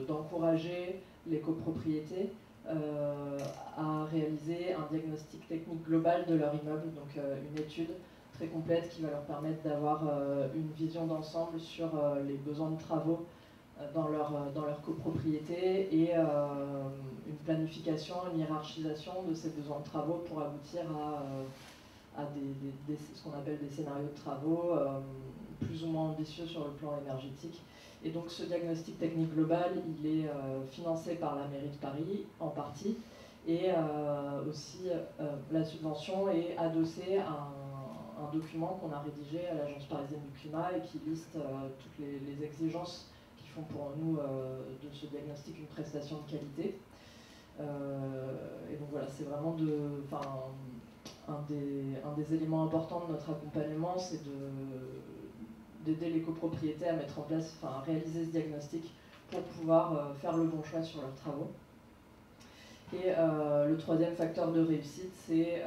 d'encourager les copropriétés à réaliser un diagnostic technique global de leur immeuble, donc une étude très complète qui va leur permettre d'avoir une vision d'ensemble sur les besoins de travaux dans leur copropriété et une planification, une hiérarchisation de ces besoins de travaux pour aboutir à ce qu'on appelle des scénarios de travaux plus ou moins ambitieux sur le plan énergétique. Et donc ce diagnostic technique global, il est financé par la mairie de Paris en partie et aussi la subvention est adossée à un document qu'on a rédigé à l'Agence parisienne du climat et qui liste toutes les exigences font pour nous de ce diagnostic une prestation de qualité. Et donc voilà, c'est vraiment un des éléments importants de notre accompagnement, c'est d'aider les copropriétés à mettre en place, enfin, à réaliser ce diagnostic pour pouvoir faire le bon choix sur leurs travaux. Et le troisième facteur de réussite, c'est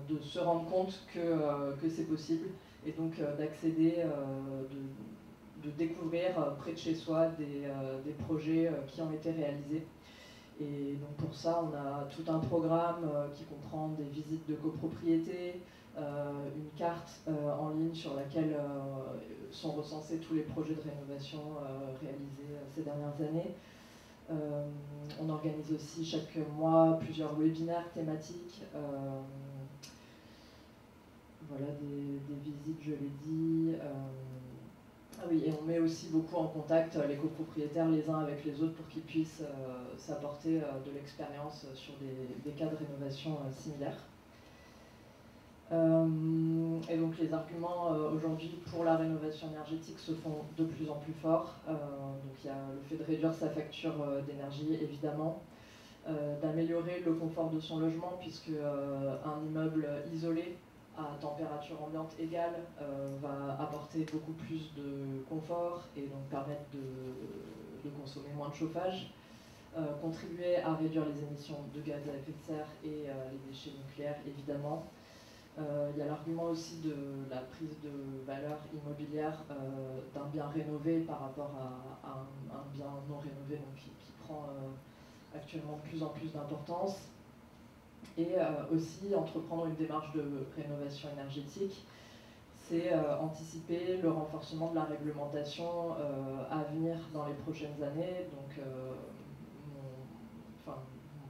de se rendre compte que c'est possible, et donc d'accéder, de découvrir près de chez soi des projets qui ont été réalisés. Et donc pour ça, on a tout un programme qui comprend des visites de copropriété, une carte en ligne sur laquelle sont recensés tous les projets de rénovation réalisés ces dernières années. On organise aussi chaque mois plusieurs webinaires thématiques. Voilà, des visites, je l'ai dit. Ah oui, et on met aussi beaucoup en contact les copropriétaires les uns avec les autres pour qu'ils puissent s'apporter de l'expérience sur des cas de rénovation similaires. Et donc les arguments aujourd'hui pour la rénovation énergétique se font de plus en plus forts. Donc il y a le fait de réduire sa facture d'énergie évidemment, d'améliorer le confort de son logement puisque un immeuble isolé à température ambiante égale va apporter beaucoup plus de confort et donc permettre de consommer moins de chauffage, contribuer à réduire les émissions de gaz à effet de serre et les déchets nucléaires évidemment. Il y a l'argument aussi de la prise de valeur immobilière d'un bien rénové par rapport à un bien non rénové, donc qui prend actuellement de plus en plus d'importance. Et aussi entreprendre une démarche de rénovation énergétique, c'est anticiper le renforcement de la réglementation à venir dans les prochaines années. Donc mon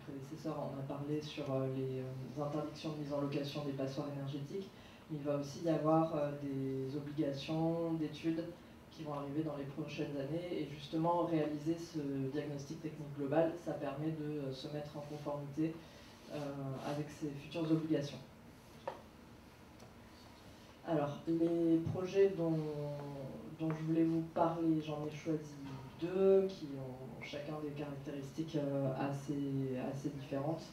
prédécesseur en a parlé sur les interdictions de mise en location des passoires énergétiques. Il va aussi y avoir des obligations d'études qui vont arriver dans les prochaines années, et justement réaliser ce diagnostic technique global, ça permet de se mettre en conformité avec ces futures obligations. Alors, les projets dont je voulais vous parler, j'en ai choisi deux qui ont chacun des caractéristiques assez différentes.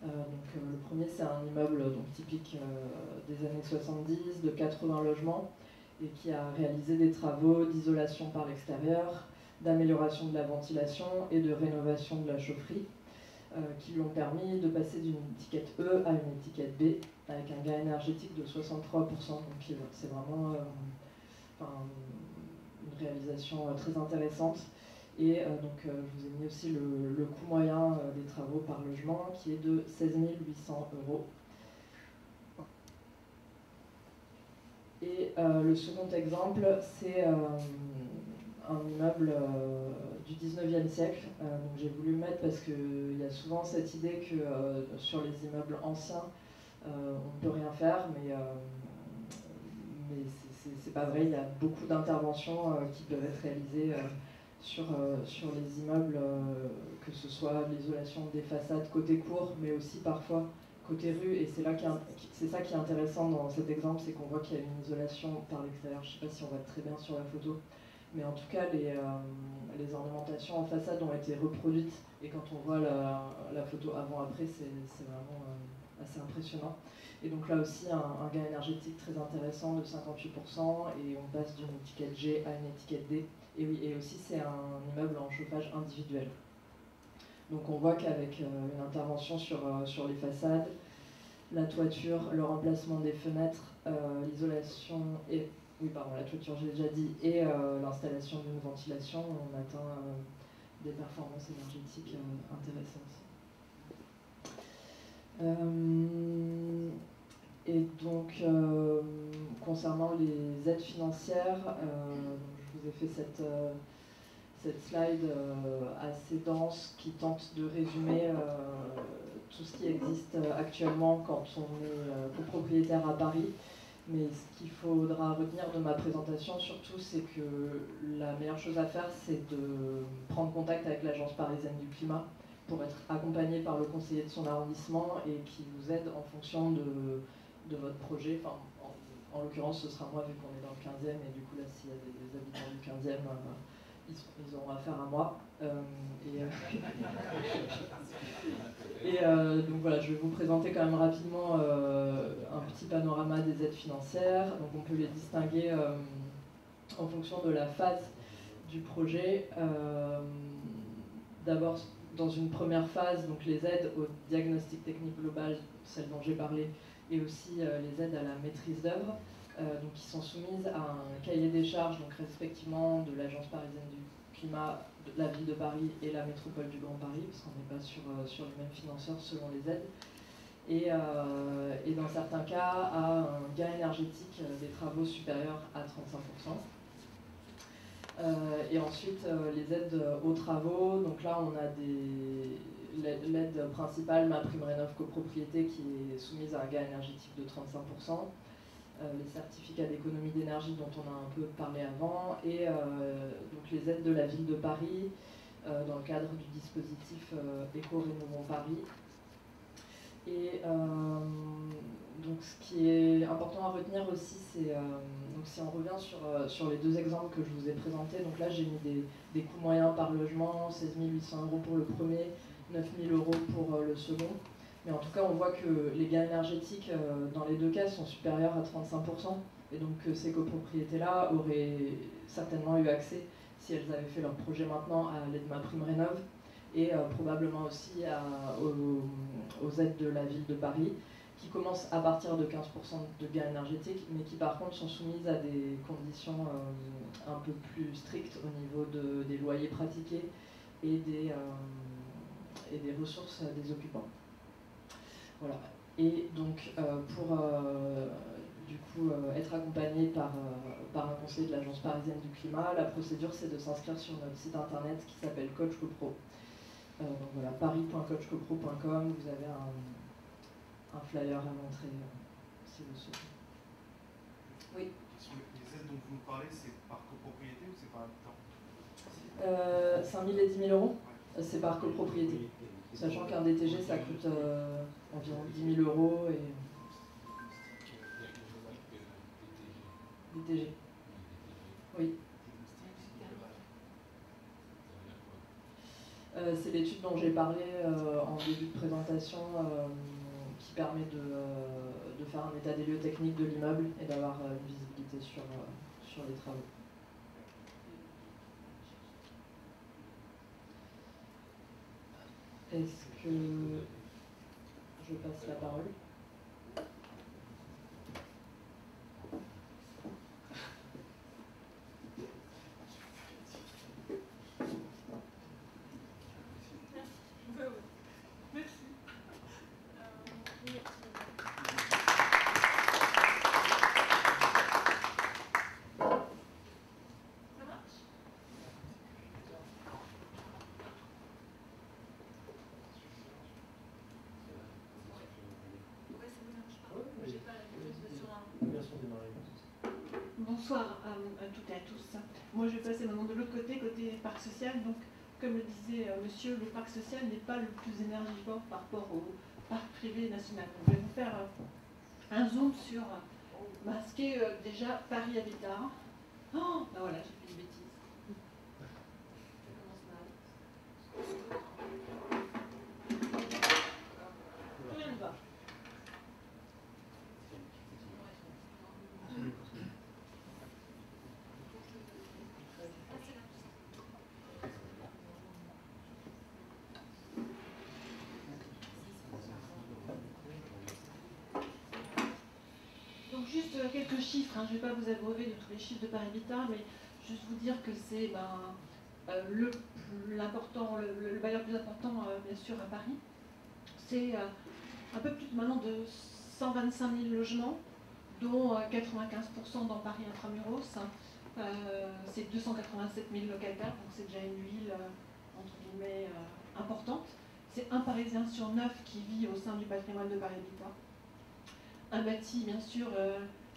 Le premier, c'est un immeuble typique des années 70, de 80 logements, et qui a réalisé des travaux d'isolation par l'extérieur, d'amélioration de la ventilation et de rénovation de la chaufferie, qui lui ont permis de passer d'une étiquette E à une étiquette B, avec un gain énergétique de 63%. Donc c'est vraiment une réalisation très intéressante. Et je vous ai mis aussi le coût moyen des travaux par logement, qui est de 16 800 €. Et le second exemple, c'est un immeuble du 19e siècle. Donc j'ai voulu le mettre parce qu'il y a souvent cette idée que sur les immeubles anciens, on ne peut rien faire, mais c'est pas vrai. Il y a beaucoup d'interventions qui peuvent être réalisées sur les immeubles, que ce soit l'isolation des façades côté cour, mais aussi parfois côté rue. Et c'est ça qui est intéressant dans cet exemple, c'est qu'on voit qu'il y a une isolation par l'extérieur. Je ne sais pas si on voit très bien sur la photo, mais en tout cas les ornementations en façade ont été reproduites, et quand on voit la photo avant-après, c'est vraiment assez impressionnant. Et donc là aussi un gain énergétique très intéressant de 58%, et on passe d'une étiquette G à une étiquette D. Et oui, et aussi c'est un immeuble en chauffage individuel. Donc on voit qu'avec une intervention sur les façades, la toiture, le remplacement des fenêtres, l'isolation et la toiture j'ai déjà dit, et l'installation d'une ventilation, on atteint des performances énergétiques intéressantes. Et donc concernant les aides financières, je vous ai fait cette slide assez dense qui tente de résumer tout ce qui existe actuellement quand on est copropriétaire à Paris. Mais ce qu'il faudra retenir de ma présentation surtout, c'est que la meilleure chose à faire, c'est de prendre contact avec l'Agence parisienne du climat pour être accompagné par le conseiller de son arrondissement et qui vous aide en fonction de votre projet. Enfin, en l'occurrence, ce sera moi vu qu'on est dans le 15e, et du coup là, s'il y a des habitants du 15e, ils auront affaire à moi. Donc voilà, je vais vous présenter quand même rapidement un petit panorama des aides financières. Donc on peut les distinguer en fonction de la phase du projet. D'abord, dans une première phase, donc les aides au diagnostic technique global, celles dont j'ai parlé, et aussi les aides à la maîtrise d'œuvre, donc qui sont soumises à un cahier des charges, donc respectivement de l'Agence parisienne du climat, de la ville de Paris et la métropole du Grand Paris, parce qu'on n'est pas sur les mêmes financeurs selon les aides. Et dans certains cas, à un gain énergétique des travaux supérieurs à 35%. Et ensuite, les aides aux travaux, donc là on a l'aide principale, MaPrimeRénov' copropriété, qui est soumise à un gain énergétique de 35%. Les certificats d'économie d'énergie dont on a un peu parlé avant, et donc les aides de la ville de Paris dans le cadre du dispositif Éco-Rénovons Paris. Et donc ce qui est important à retenir aussi, c'est donc si on revient sur les deux exemples que je vous ai présentés, donc là j'ai mis des coûts moyens par logement, 16 800 € pour le premier, 9 000 € pour le second. Mais en tout cas, on voit que les gains énergétiques, dans les deux cas, sont supérieurs à 35%. Et donc, ces copropriétés-là auraient certainement eu accès, si elles avaient fait leur projet maintenant, à l'aide MaPrimeRénov' et probablement aussi aux aides de la ville de Paris, qui commencent à partir de 15% de gains énergétiques, mais qui par contre sont soumises à des conditions un peu plus strictes au niveau des loyers pratiqués et des ressources des occupants. Voilà. Et donc, pour du coup, être accompagné par un conseiller de l'Agence parisienne du climat, la procédure, c'est de s'inscrire sur notre site internet qui s'appelle Coach CoPro. Donc voilà, paris.coachcopro.com, vous avez un flyer à montrer si vous souhaitez. Oui. Les aides dont vous nous parlez, c'est par copropriété ou c'est par habitant 5 000 et 10 000 €, ouais. C'est par copropriété. Sachant qu'un DTG, ça coûte environ 10 000 € et... DTG. Oui. C'est l'étude dont j'ai parlé en début de présentation qui permet de faire un état des lieux techniques de l'immeuble et d'avoir une visibilité sur les travaux. Est-ce que je passe la parole ? Bonsoir à toutes et à tous. Moi, je vais passer maintenant de l'autre côté, côté parc social. Donc, comme le disait monsieur, le parc social n'est pas le plus énergivore par rapport au parc privé national. Donc, je vais vous faire un zoom sur ce qu'est déjà Paris Habitat. Oh, ben voilà, j'ai fait une bêtise. Tout rien ne va. Donc juste quelques chiffres, je ne vais pas vous abreuver de tous les chiffres de Paris Habitat, mais juste vous dire que c'est le bailleur plus important bien sûr à Paris. C'est un peu plus maintenant de 125 000 logements, dont 95% dans Paris Intramuros. C'est 287 000 locataires, donc c'est déjà une ville entre guillemets importante. C'est un Parisien sur 9 qui vit au sein du patrimoine de Paris Habitat. Un bâti bien sûr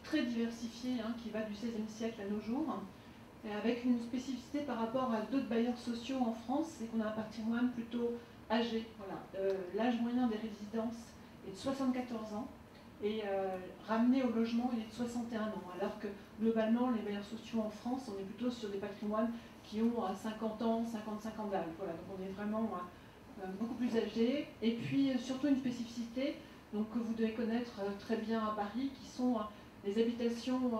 très diversifié qui va du XVIe siècle à nos jours, avec une spécificité par rapport à d'autres bailleurs sociaux en France, c'est qu'on a un patrimoine plutôt âgé. Voilà. L'âge moyen des résidences est de 74 ans et ramené au logement il est de 61 ans, alors que globalement les bailleurs sociaux en France, on est plutôt sur des patrimoines qui ont 50 ans, 55 ans d'âge. Voilà, donc on est vraiment beaucoup plus âgé. Et puis surtout une spécificité donc, que vous devez connaître très bien à Paris, qui sont les habitations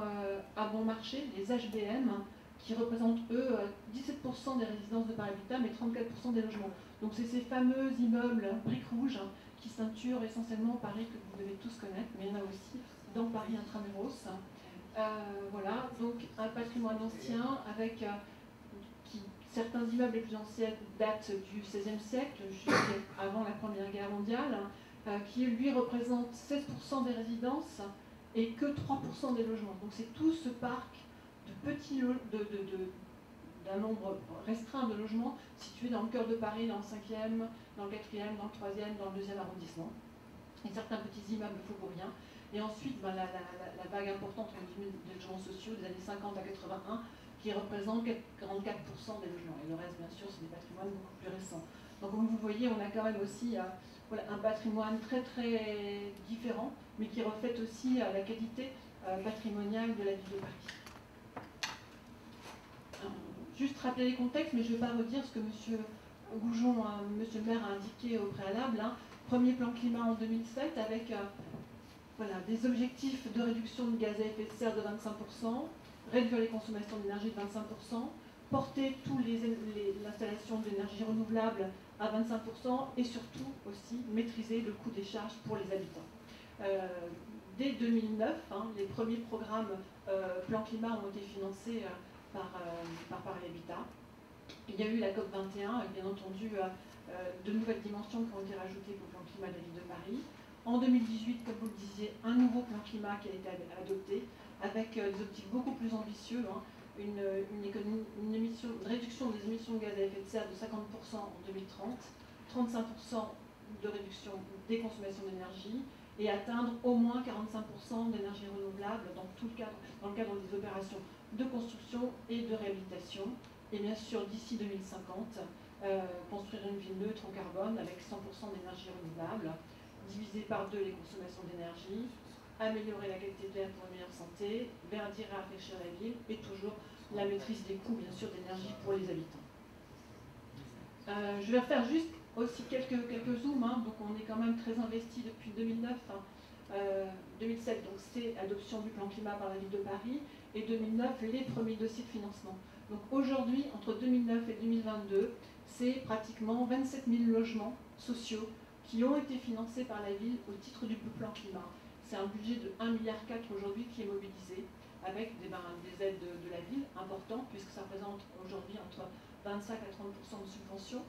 à bon marché, les HBM, qui représentent, eux, 17% des résidences de Paris Habitat, mais 34% des logements. Donc c'est ces fameux immeubles briques rouges qui ceinturent essentiellement Paris, que vous devez tous connaître, mais il y en a aussi dans Paris intramuros. Voilà, donc un patrimoine ancien avec certains immeubles les plus anciens datent du XVIe siècle, avant la Première Guerre mondiale, qui lui représente 16% des résidences et que 3% des logements. Donc c'est tout ce parc de petits d'un nombre restreint de logements situés dans le cœur de Paris, dans le 5e, dans le 4e, dans le 3e, dans le 2e arrondissement, et certains petits immeubles faubouriens. Et ensuite, la vague importante des logements sociaux des années 50 à 81, qui représente 44% des logements. Et le reste, bien sûr, c'est des patrimoines beaucoup plus récents. Donc, comme vous voyez, on a quand même aussi un patrimoine très, très différent, mais qui reflète aussi la qualité patrimoniale de la ville de Paris. Juste rappeler les contextes, mais je ne vais pas redire ce que M. Goujon, M. le maire, a indiqué au préalable. Premier plan climat en 2007 avec des objectifs de réduction de gaz à effet de serre de 25%, réduire les consommations d'énergie de 25%, porter toutes l'installation d'énergie renouvelable à 25% et surtout aussi maîtriser le coût des charges pour les habitants. Dès 2009, les premiers programmes plan climat ont été financés par Paris Habitat. Il y a eu la COP21, bien entendu, de nouvelles dimensions qui ont été rajoutées au plan climat de la ville de Paris. En 2018, comme vous le disiez, un nouveau plan climat qui a été adopté avec des objectifs beaucoup plus ambitieux, une réduction des émissions de gaz à effet de serre de 50% en 2030, 35% de réduction des consommations d'énergie et atteindre au moins 45% d'énergie renouvelable dans le cadre des opérations de construction et de réhabilitation. Et bien sûr, d'ici 2050, construire une ville neutre en carbone avec 100% d'énergie renouvelable, diviser par 2 les consommations d'énergie, améliorer la qualité de l'air pour une meilleure santé, verdir et rafraîchir la ville, et toujours la maîtrise des coûts, bien sûr, d'énergie pour les habitants. Je vais refaire juste aussi quelques zooms, donc on est quand même très investi depuis 2009. 2007, donc c'est adoption du plan climat par la ville de Paris, et 2009, les premiers dossiers de financement. Donc aujourd'hui, entre 2009 et 2022, c'est pratiquement 27 000 logements sociaux qui ont été financés par la ville au titre du plan climat. C'est un budget de 1,4 milliard aujourd'hui qui est mobilisé, avec des aides de la ville importantes, puisque ça représente aujourd'hui entre 25 à 30% de subventions.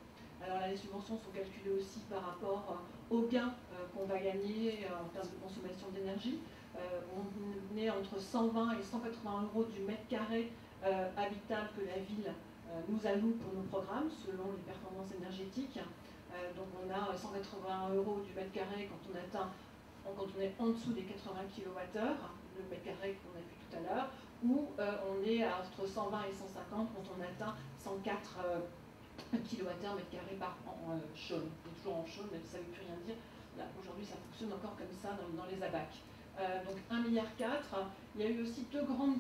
Alors là, les subventions sont calculées aussi par rapport aux gains qu'on va gagner en termes de consommation d'énergie. On est entre 120 et 180 euros du mètre carré habitable que la ville nous alloue pour nos programmes, selon les performances énergétiques. Donc on a 180 euros du mètre carré quand on est en dessous des 80 kWh, le mètre carré qu'on a vu tout à l'heure, ou on est entre 120 et 150 quand on atteint 104 kWh mètre carré par an chaude. C'est toujours en chaude, mais ça ne veut plus rien dire. Là, aujourd'hui, ça fonctionne encore comme ça dans les abacs. Donc 1,4 milliard. Il y a eu aussi 2 grandes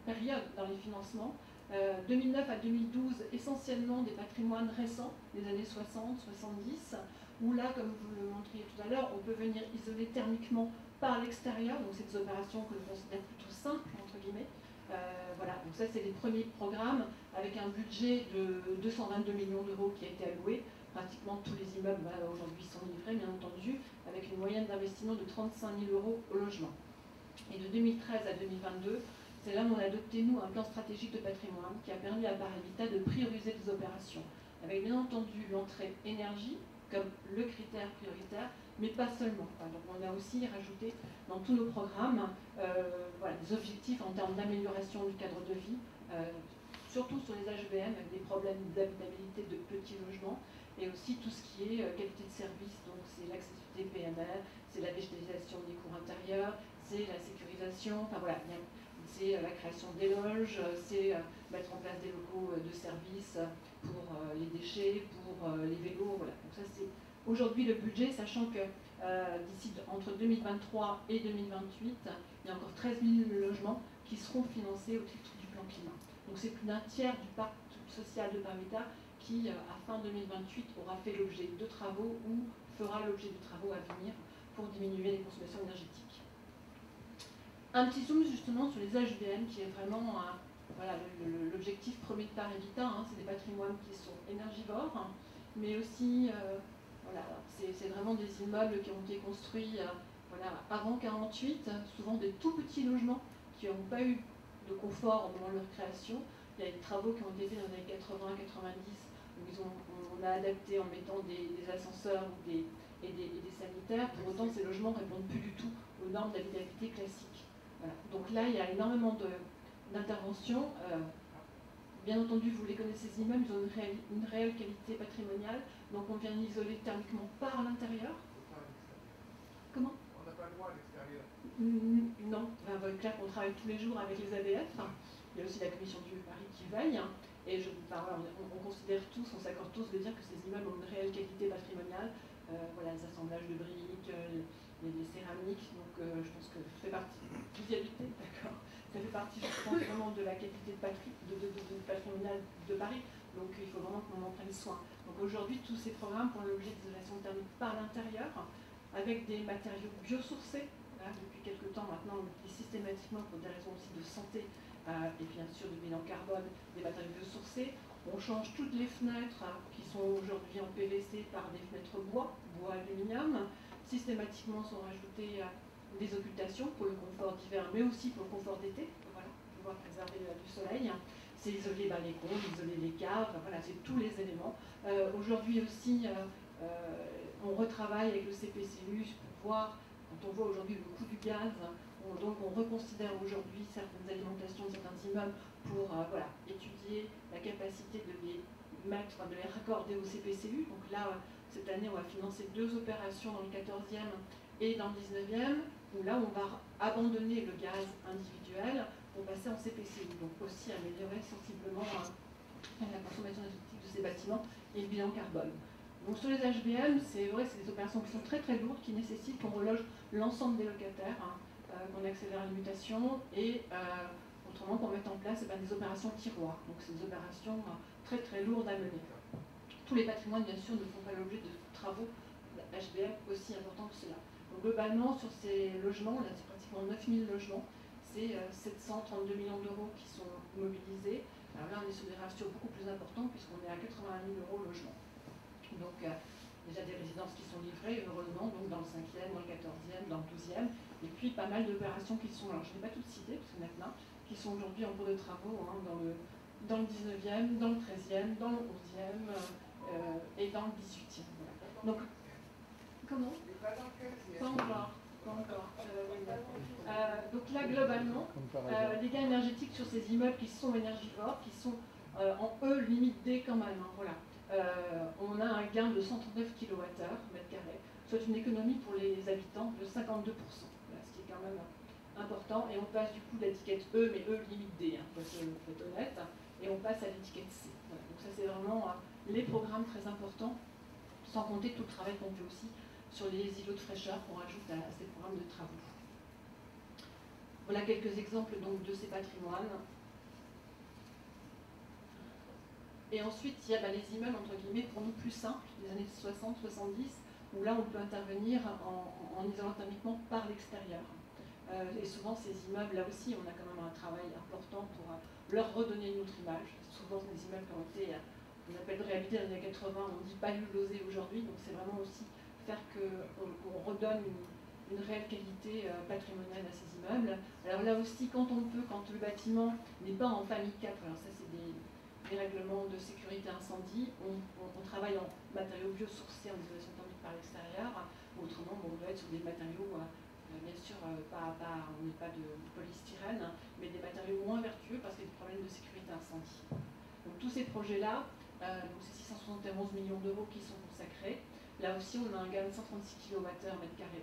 périodes dans les financements. 2009 à 2012, essentiellement des patrimoines récents, des années 60, 70, où là, comme vous le montriez tout à l'heure, on peut venir isoler thermiquement par l'extérieur, donc c'est des opérations que l'on considère plutôt simples, entre guillemets. Voilà, donc ça c'est les premiers programmes, avec un budget de 222 millions d'euros qui a été alloué. Pratiquement tous les immeubles aujourd'hui sont livrés, bien entendu, avec une moyenne d'investissement de 35 000 euros au logement. Et de 2013 à 2022, c'est là où on a adopté, nous, un plan stratégique de patrimoine qui a permis à Paris Habitat de prioriser des opérations, avec bien entendu l'entrée énergie comme le critère prioritaire, mais pas seulement. Donc on a aussi rajouté dans tous nos programmes des objectifs en termes d'amélioration du cadre de vie, surtout sur les HBM, avec des problèmes d'habitabilité de petits logements, et aussi tout ce qui est qualité de service, donc c'est l'accessibilité PNR, c'est la végétalisation des cours intérieurs, c'est la sécurisation, enfin voilà, c'est la création des loges, c'est mettre en place des locaux de service pour les déchets, pour les vélos, voilà. Donc ça c'est aujourd'hui le budget, sachant que d'ici entre 2023 et 2028, il y a encore 13 000 logements qui seront financés au titre du plan climat. Donc c'est plus d'un tiers du parc social de Paris Habitat qui, à fin 2028, aura fait l'objet de travaux ou fera l'objet de travaux à venir pour diminuer les consommations énergétiques. Un petit zoom justement sur les HBM, qui est vraiment voilà, l'objectif premier de Paris-Habitat, hein, c'est des patrimoines qui sont énergivores, hein, mais aussi, voilà, c'est vraiment des immeubles qui ont été construits voilà, avant 1948, souvent des tout petits logements qui n'ont pas eu de confort au moment de leur création. Il y a des travaux qui ont été faits dans les années 80-90, où on a adapté en mettant des ascenseurs et des sanitaires. Pour autant, ces logements ne répondent plus du tout aux normes d'habitabilité classiques. Voilà. Donc là, il y a énormément d'interventions. Bien entendu, vous les connaissez, ces immeubles, ils ont une réelle qualité patrimoniale. Donc on vient l'isoler thermiquement par l'intérieur. Comment? On n'a pas le droit à l'extérieur. Non, c'est clair qu'on travaille tous les jours avec les ADF. Il y a aussi la commission du Paris qui veille. Et voilà, on considère tous, on s'accorde tous de dire que ces immeubles ont une réelle qualité patrimoniale. Voilà, les assemblages de briques, les céramiques. Donc je pense que ça fait partie. Vous y habitez, d'accord? Ça fait partie, je pense, vraiment de la qualité patrimoniale de Paris. Donc il faut vraiment qu'on en prenne soin. Donc aujourd'hui, tous ces programmes font l'objet d'isolation thermique par l'intérieur, avec des matériaux biosourcés. Là, depuis quelques temps maintenant, on utilise systématiquement, pour des raisons aussi de santé et bien sûr de bilan carbone, des matériaux biosourcés. On change toutes les fenêtres qui sont aujourd'hui en PVC par des fenêtres bois aluminium. Systématiquement sont rajoutées des occultations pour le confort d'hiver, mais aussi pour le confort d'été, voilà, pour pouvoir préserver du soleil. C'est isoler les combles, isoler les caves, voilà, c'est tous les éléments. Aujourd'hui aussi, on retravaille avec le CPCU pour voir, quand on voit aujourd'hui le coût du gaz, donc on reconsidère aujourd'hui certaines alimentations de certains immeubles pour voilà, étudier la capacité de les mettre, de les raccorder au CPCU. Donc là, cette année, on va financer 2 opérations dans le 14e et dans le 19e, où là, on va abandonner le gaz individuel pour passer en CPCU. Donc aussi améliorer sensiblement la consommation énergétique de ces bâtiments et le bilan carbone. Donc sur les HBM, c'est vrai, c'est des opérations qui sont très très lourdes, qui nécessitent qu'on reloge l'ensemble des locataires, qu'on accélère les mutations et autrement qu'on mette en place des opérations tiroirs. Donc c'est des opérations très très lourdes à mener. Tous les patrimoines, bien sûr, ne font pas l'objet de travaux HBM aussi importants que cela. Donc globalement, sur ces logements, là c'est pratiquement 9000 logements, c'est 732 millions d'euros qui sont mobilisés. Alors là, on est sur des ratios beaucoup plus importants puisqu'on est à 81 000 euros logement. Donc déjà des résidences qui sont livrées, heureusement, donc dans le 5e, dans le 14e, dans le 12e, et puis pas mal d'opérations qui sont, alors je n'ai pas toutes citées, parce qu'il y en a plein, qui sont aujourd'hui en cours de travaux, hein, dans le 19e, dans le 13e, dans le 11e et dans le 18e. Voilà. Donc, comment? Pas encore. Donc là, globalement, les gains énergétiques sur ces immeubles qui sont énergivores, qui sont en E limite D quand même, hein, voilà. On a un gain de 139 kWh, soit une économie pour les habitants de 52%, voilà, ce qui est quand même important. Et on passe du coup de l'étiquette E, mais E limite D, hein, faut être honnête, et on passe à l'étiquette C. Voilà. Donc ça c'est vraiment les programmes très importants, sans compter tout le travail qu'on fait aussi sur les îlots de fraîcheur qu'on rajoute à ces programmes de travaux. Voilà quelques exemples donc de ces patrimoines. Et ensuite, il y a les immeubles, entre guillemets, pour nous plus simples, des années 60-70, où là, on peut intervenir en isolant thermiquement par l'extérieur. Et souvent, ces immeubles, là aussi, on a quand même un travail important pour leur redonner une autre image. Souvent, des immeubles qui ont été, on appelle réhabilités dans les années 80, on dit palulosés aujourd'hui, donc c'est vraiment aussi faire qu'on redonne une réelle qualité patrimoniale à ces immeubles. Alors là aussi, quand on peut, quand le bâtiment n'est pas en famille 4, alors ça c'est des règlements de sécurité incendie, on travaille en matériaux biosourcés en isolation thermique par l'extérieur. Autrement, on doit être sur des matériaux, bien sûr, on n'est pas de polystyrène, mais des matériaux moins vertueux parce qu'il y a des problèmes de sécurité incendie. Donc tous ces projets-là, c'est 671 millions d'euros qui sont consacrés. Là aussi, on a un gain de 136 kWh m²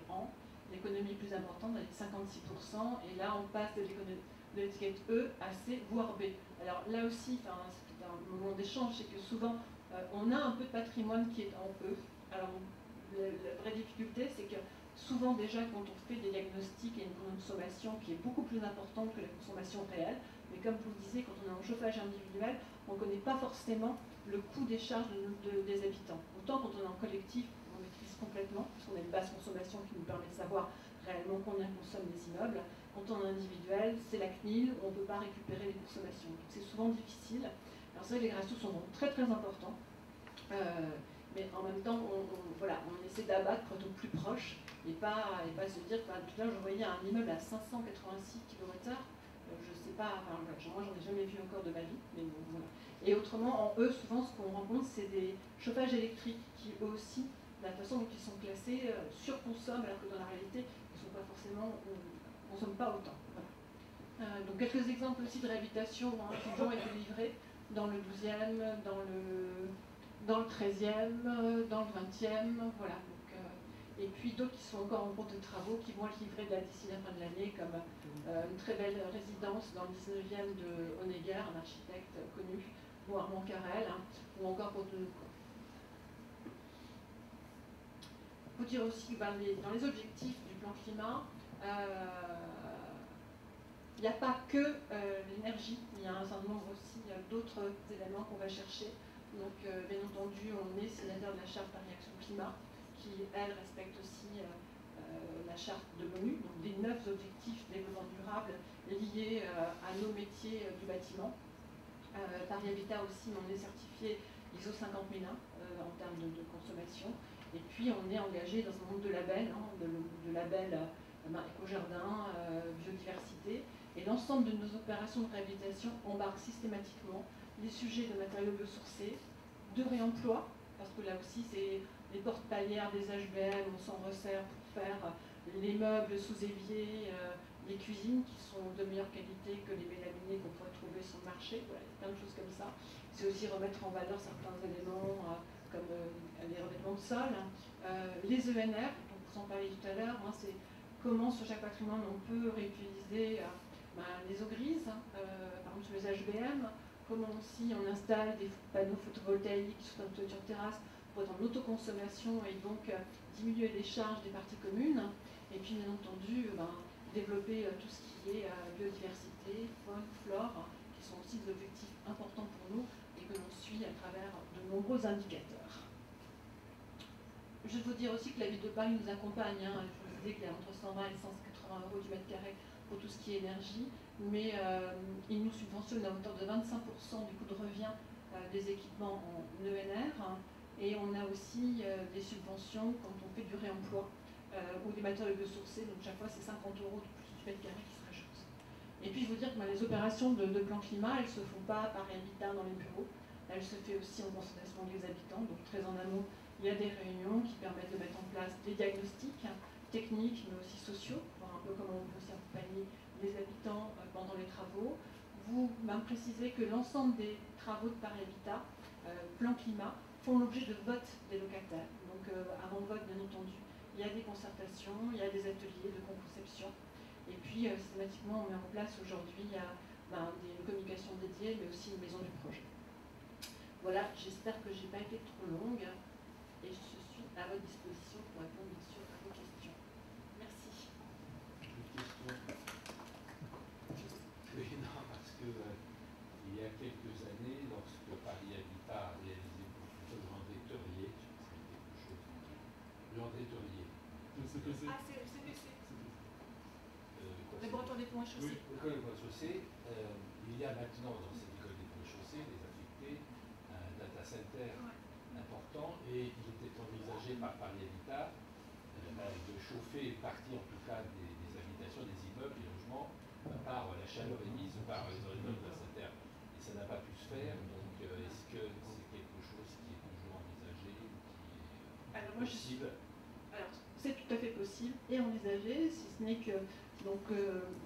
an. L'économie plus importante, elle est de 56%, et là, on passe de l'étiquette E à C, voire B. Alors là aussi, c'est un moment d'échange, c'est que souvent, on a un peu de patrimoine qui est en E. Alors, la vraie difficulté, c'est que souvent, déjà, quand on fait des diagnostics, il y a une consommation qui est beaucoup plus importante que la consommation réelle. Mais comme vous le disiez, quand on est en chauffage individuel, on ne connaît pas forcément le coût des charges des habitants. Autant quand on est en collectif, on maîtrise complètement, parce qu'on a une basse consommation qui nous permet de savoir réellement combien consomment les immeubles. Quand on est individuel, c'est la CNIL, on ne peut pas récupérer les consommations. C'est souvent difficile. Alors c'est vrai que les ratios sont très très importants, mais en même temps, on essaie d'abattre pour être au plus proche et pas se dire, tout à l'heure je voyais un immeuble à 586 kWh, je ne sais pas, moi j'en ai jamais vu encore de ma vie, mais bon, voilà. Et autrement, eux, souvent ce qu'on rencontre, c'est des chauffages électriques qui eux aussi, de la façon dont ils sont classés, surconsomment, alors que dans la réalité, ils ne sont pas forcément, ne consomment pas autant. Voilà. Donc quelques exemples aussi de réhabilitation qui ont été livrés dans le 12e, dans le 13e, dans le 20e, voilà. Donc, et puis d'autres qui sont encore en cours de travaux, qui vont être livrés d'ici la fin de l'année, comme une très belle résidence dans le 19e de Honegger, un architecte connu, ou Armand Carrel, ou encore pour de... Il faut dire aussi que dans les objectifs du plan climat, il n'y a pas que l'énergie, il y a un certain nombre aussi d'autres éléments qu'on va chercher. Donc, bien entendu, on est signataire de la charte Paris Action Climat, qui, elle, respecte aussi la charte de l'ONU, donc des 9 objectifs de développement durable liés à nos métiers du bâtiment. Paris Habitat aussi, on est certifié ISO 50001 en termes de consommation. Et puis, on est engagé dans un nombre de labels, de labels éco-jardin, biodiversité. Et l'ensemble de nos opérations de réhabilitation embarquent systématiquement les sujets de matériaux biosourcés, de réemploi, parce que là aussi, c'est les portes palières des HBM, on s'en resserre pour faire les meubles sous évier, les cuisines qui sont de meilleure qualité que les mélaminés qu'on pourrait trouver sur le marché. Voilà, il y a plein de choses comme ça. C'est aussi remettre en valeur certains éléments comme les revêtements de sol. Les ENR, dont vous en parliez tout à l'heure, c'est comment sur chaque patrimoine on peut réutiliser les eaux grises, par exemple sur les HBM, comment aussi on installe des panneaux photovoltaïques sur notre toiture terrasse pour être en autoconsommation et donc diminuer les charges des parties communes. Et puis bien entendu, développer tout ce qui est biodiversité, faune, flore, qui sont aussi des objectifs importants pour nous et que l'on suit à travers de nombreux indicateurs. Je veux vous dire aussi que la ville de Paris nous accompagne. Je vous disais qu'il y a entre 120 et 180 euros du mètre carré pour tout ce qui est énergie, mais il nous subventionne à hauteur de 25% du coût de revient des équipements en ENR. Et on a aussi des subventions quand on fait du réemploi ou des matériaux biosourcés. Donc chaque fois, c'est 50 euros de plus du mètre carré qui se rajoutent. Et puis, je veux dire que les opérations de plan climat, elles ne se font pas par habitat dans les bureaux. Elles se font aussi en concertation avec les habitants. Donc très en amont, il y a des réunions qui permettent de mettre en place des diagnostics techniques, mais aussi sociaux, voir un peu comment on peut aussi accompagner les habitants pendant les travaux. Vous précisez que l'ensemble des travaux de Paris Habitat, plan climat, font l'objet de vote des locataires. Donc avant vote, bien entendu, il y a des concertations, il y a des ateliers de conception. Et puis systématiquement, on met en place aujourd'hui des communications dédiées, mais aussi une maison du projet. Voilà, j'espère que je n'ai pas été trop longue et je suis à votre disposition pour répondre bien sûr à vos questions. Merci. Une question. Oui, non, parce que il y a quelques années, lorsque Paris Habitat a réalisé le Landais-Terrier, Landais-Terrier. Ah, c'est CPC. Laboratoire des ponts et chaussées. Oui, l'école des ponts et chaussées. Il y a maintenant dans cette école des ponts et chaussées des affectés un data center important et il était envisagé par Paris Habitat de chauffer une partie en tout cas des habitations, des immeubles, des logements par la chaleur émise par les ordinateurs data center. Et ça n'a pas pu se faire, donc est-ce que c'est quelque chose qui est toujours envisagé ou qui est possible? Alors, c'est tout à fait possible et envisagé, si ce n'est que,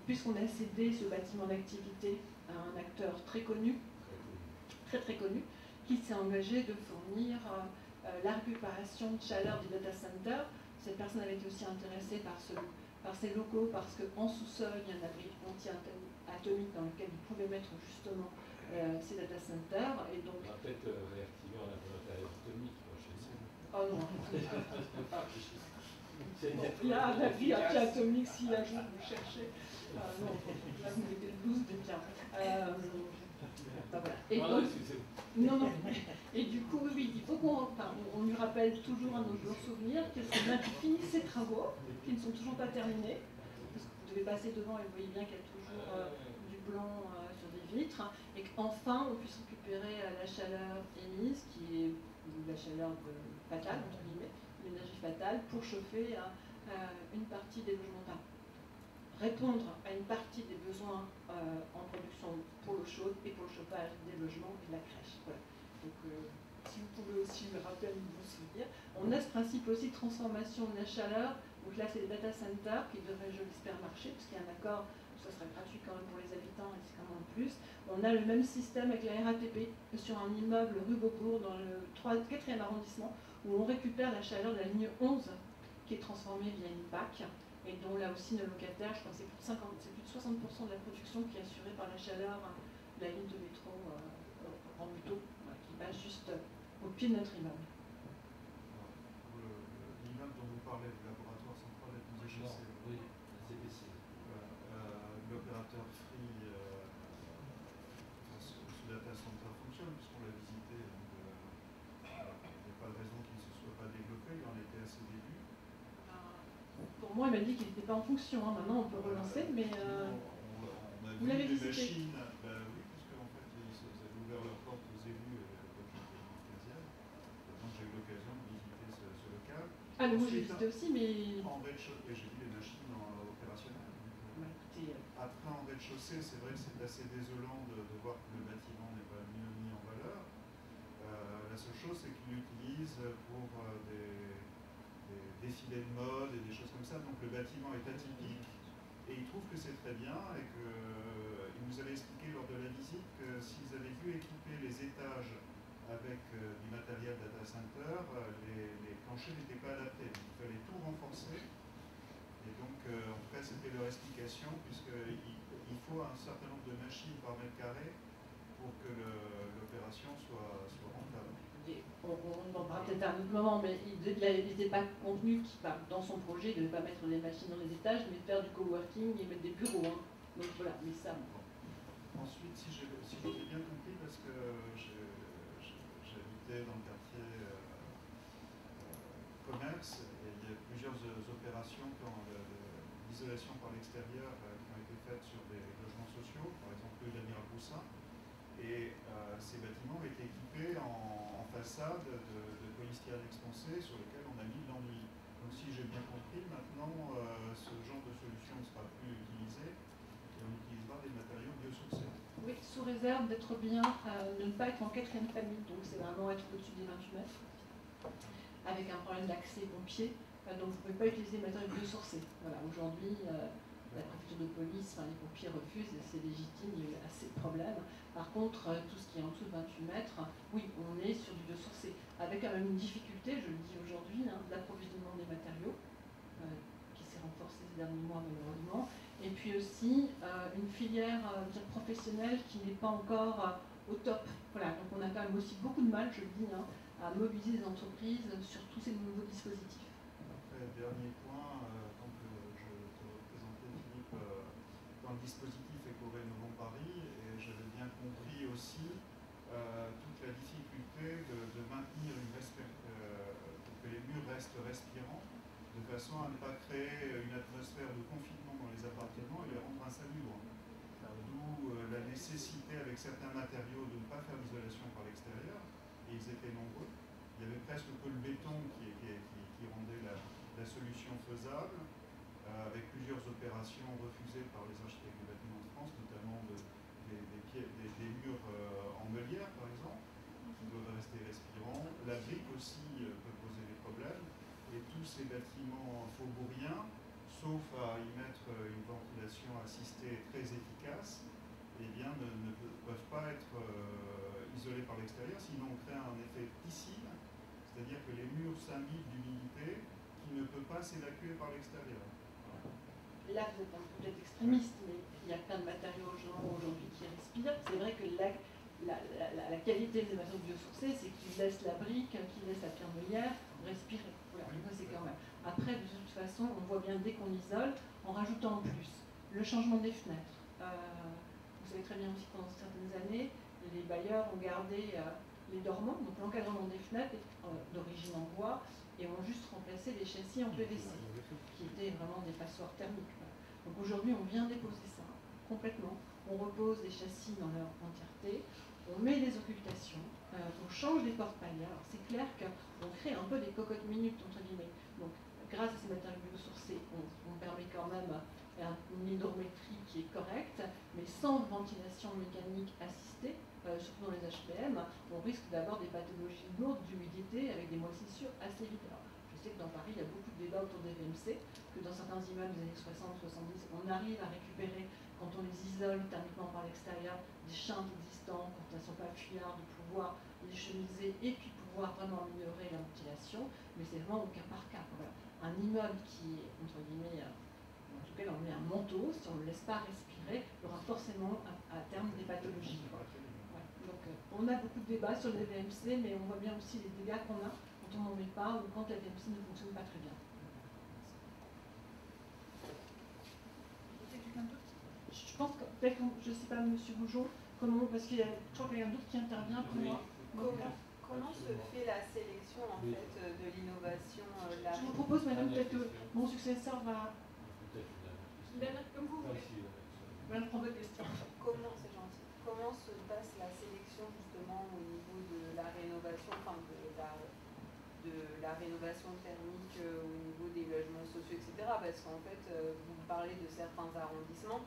puisqu'on a cédé ce bâtiment d'activité à un acteur très connu, très connu, qui s'est engagé de fournir la récupération de chaleur du data center. Cette personne avait été aussi intéressée par ces locaux parce qu'en sous-sol, il y a un abri anti-atomique dans lequel vous pouvez mettre justement ces data centers. Et donc, on va peut-être réactiver en intérieur atomique prochainement. Oh non. Il y a la vie atomique si un jour vous cherchez. Non, là vous mettez le 12 de bien. Voilà. Et donc, non. Et du coup, oui, il faut qu'on lui rappelle toujours à nos jours souvenirs que c'est bien qu'il finisse ses travaux, qui ne sont toujours pas terminés. Parce que vous devez passer devant et vous voyez bien qu'il y a toujours du blanc sur des vitres, et qu'enfin on puisse récupérer la chaleur émise, qui est la chaleur fatale, entre guillemets, l'énergie fatale, pour chauffer une partie des logements. Répondre à une partie des besoins en production pour l'eau chaude et pour le chauffage des logements et de la crèche. Voilà. Donc, si vous pouvez aussi me rappeler de vous souvenir, on a ce principe aussi de transformation de la chaleur. Donc là, c'est les data centers qui devraient, je l'espère, marcher, parce qu'il y a un accord, ça sera gratuit quand même pour les habitants et c'est quand même en plus. On a le même système avec la RATP sur un immeuble rue Beaubourg dans le 4e arrondissement, où on récupère la chaleur de la ligne 11 qui est transformée via une PAC, et dont là aussi nos locataires, je pense que c'est plus de 60% de la production qui est assurée par la chaleur de la ligne de métro en muto, qui passe juste au pied de notre immeuble. L'immeuble dont vous parlez, le laboratoire central est posé chez oui, la CPC. L'opérateur Free sous data center fonctionne, puisqu'on l'a visité, donc il n'y a pas de raison qu'il ne se soit pas développé, il en était à ses débuts. Pour moi, il m'a dit qu'il n'était pas en fonction. Maintenant, on peut relancer, mais vous l'avez visité. Oui, parce qu'en fait, ils avaient ouvert leurs portes aux élus comme j'étais dans le 15e. Donc j'ai eu l'occasion de visiter ce local. Ah, le j'ai visité aussi, mais... En rez-de-chaussée, j'ai vu les machines opérationnelles. Après, en rez-de-chaussée, c'est vrai que c'est assez désolant de voir que le bâtiment n'est pas mieux mis en valeur. La seule chose, c'est qu'ils l'utilisent pour des défilés de mode et des choses comme ça, donc le bâtiment est atypique et ils trouvent que c'est très bien et qu'ils nous avaient expliqué lors de la visite que s'ils avaient dû équiper les étages avec du matériel data center, les planchers n'étaient pas adaptés, donc il fallait tout renforcer et donc en tout cas c'était leur explication puisqu'il faut un certain nombre de machines par mètre carré pour que l'opération soit rentable. On en parlera peut-être à un autre moment, mais il n'était pas contenu dans son projet, il ne devait pas mettre des machines dans les étages, mais faire du coworking et mettre des bureaux. Hein. Donc voilà, mais ça. Ensuite, si j'ai bien compris, parce que j'habitais dans le quartier commerce, et il y a plusieurs opérations d'isolation par l'extérieur qui ont été faites sur des logements sociaux, par exemple le l'Amiral Poussin. Et ces bâtiments étaient équipés en façade de polystyrène expansé sur lequel on a mis de l'enduit. Donc si j'ai bien compris, maintenant ce genre de solution ne sera plus utilisé et on utilisera des matériaux biosourcés. Oui, sous réserve d'être bien, de ne pas être en 4e famille, donc c'est vraiment être au-dessus des 28 mètres, avec un problème d'accès pompier, donc vous ne pouvez pas utiliser des matériaux biosourcés. Voilà, aujourd'hui, la préfecture de police, les pompiers refusent, et c'est légitime, il y a eu assez de problèmes. Par contre, tout ce qui est en dessous de 28 mètres, oui, on est sur du biosourcé, avec quand même une difficulté, je le dis aujourd'hui, d'approvisionnement des matériaux, qui s'est renforcée ces derniers mois malheureusement, et puis aussi une filière professionnelle qui n'est pas encore au top. Voilà, donc on a quand même aussi beaucoup de mal, je le dis, à mobiliser les entreprises sur tous ces nouveaux dispositifs. Après, dernier point, quand je te représentais, Philippe, dans le dispositif Éco-Rénovons Paris, et j'avais bien compris aussi toute la difficulté de maintenir pour que les murs restent respirants, de façon à ne pas créer une atmosphère de confinement dans les appartements et les rendre insalubres. D'où la nécessité avec certains matériaux de ne pas faire d'isolation par l'extérieur, et ils étaient nombreux. Il y avait presque que le béton qui rendait la solution faisable, avec plusieurs opérations refusées par les architectes du bâtiment de France, notamment des murs en meulière par exemple, qui doivent rester respirants. La brique aussi peut poser des problèmes, et tous ces bâtiments faubouriens, sauf à y mettre une ventilation assistée très efficace, eh bien, ne peuvent pas être isolés par l'extérieur, sinon on crée un effet piscine, c'est-à-dire que les murs s'imbibent d'humidité qui ne peut pas s'évacuer par l'extérieur. Là, vous êtes peut-être extrémiste, mais il y a plein de matériaux aujourd'hui qui respirent. C'est vrai que la qualité des matériaux biosourcés, c'est qu'ils laissent la brique, qu'ils laissent la pierre meulière respirer. Voilà, c'est quand même. Après, de toute façon, on voit bien dès qu'on isole, en rajoutant en plus le changement des fenêtres. Vous savez très bien aussi que pendant certaines années, les bailleurs ont gardé les dormants, donc l'encadrement des fenêtres d'origine en bois, et ont juste remplacé les châssis en PVC, qui étaient vraiment des passoires thermiques. Voilà. Donc aujourd'hui, on vient déposer ça complètement. On repose les châssis dans leur entièreté, on met les occultations, on change les porte-paliers. Alors c'est clair qu'on crée un peu des cocottes minutes, entre guillemets. Donc grâce à ces matériaux biosourcés, on permet quand même une hydrométrie qui est correcte, mais sans ventilation mécanique assistée, surtout dans les HPM, on risque d'avoir des pathologies lourdes d'humidité avec des moisissures assez vite. Alors, je sais que dans Paris, il y a beaucoup de débats autour des VMC, que dans certains immeubles des années 60-70, on arrive à récupérer, quand on les isole thermiquement par l'extérieur, des chintes existants, quand elles ne sont pas fuyards, de pouvoir les chemiser et puis pouvoir vraiment améliorer la ventilation, mais c'est vraiment au cas par cas. Voilà. Un immeuble qui est, entre guillemets, en tout cas, on met un manteau, si on ne le laisse pas respirer, il y aura forcément à terme des pathologies. Ouais. Donc on a beaucoup de débats sur les VMC, mais on voit bien aussi les dégâts qu'on a quand on n'en met pas ou quand la VMC ne fonctionne pas très bien. Je pense que peut-être, je ne sais pas, M. Goujon, comment, parce qu'il y a toujours quelqu'un d'autre qui intervient pour moi. Comment se fait la sélection en fait de l'innovation Je vous propose, madame, peut-être que mon successeur va. Comme vous voulez. Madame, prends votre question. C'est gentil. Comment se passe la sélection justement au niveau de la rénovation, enfin de la rénovation thermique au niveau des logements sociaux, etc. Parce qu'en fait, vous parlez de certains arrondissements,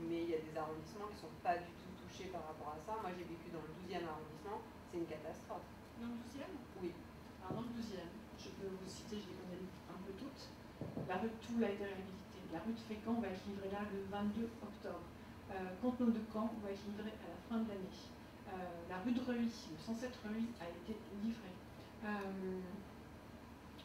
mais il y a des arrondissements qui ne sont pas du tout touchés par rapport à ça. Moi, j'ai vécu dans le 12e arrondissement, c'est une catastrophe. Dans le 12e? Oui. Alors, dans le 12e, je peux vous citer, je les connais un peu toutes. La rue de Toul a été réhabilitée. La rue de Fécamp va être livrée là le 22 octobre. Contenot de Caen va être livré à la fin de l'année. La rue de Reuilly, le 107 Reuilly, a été livré.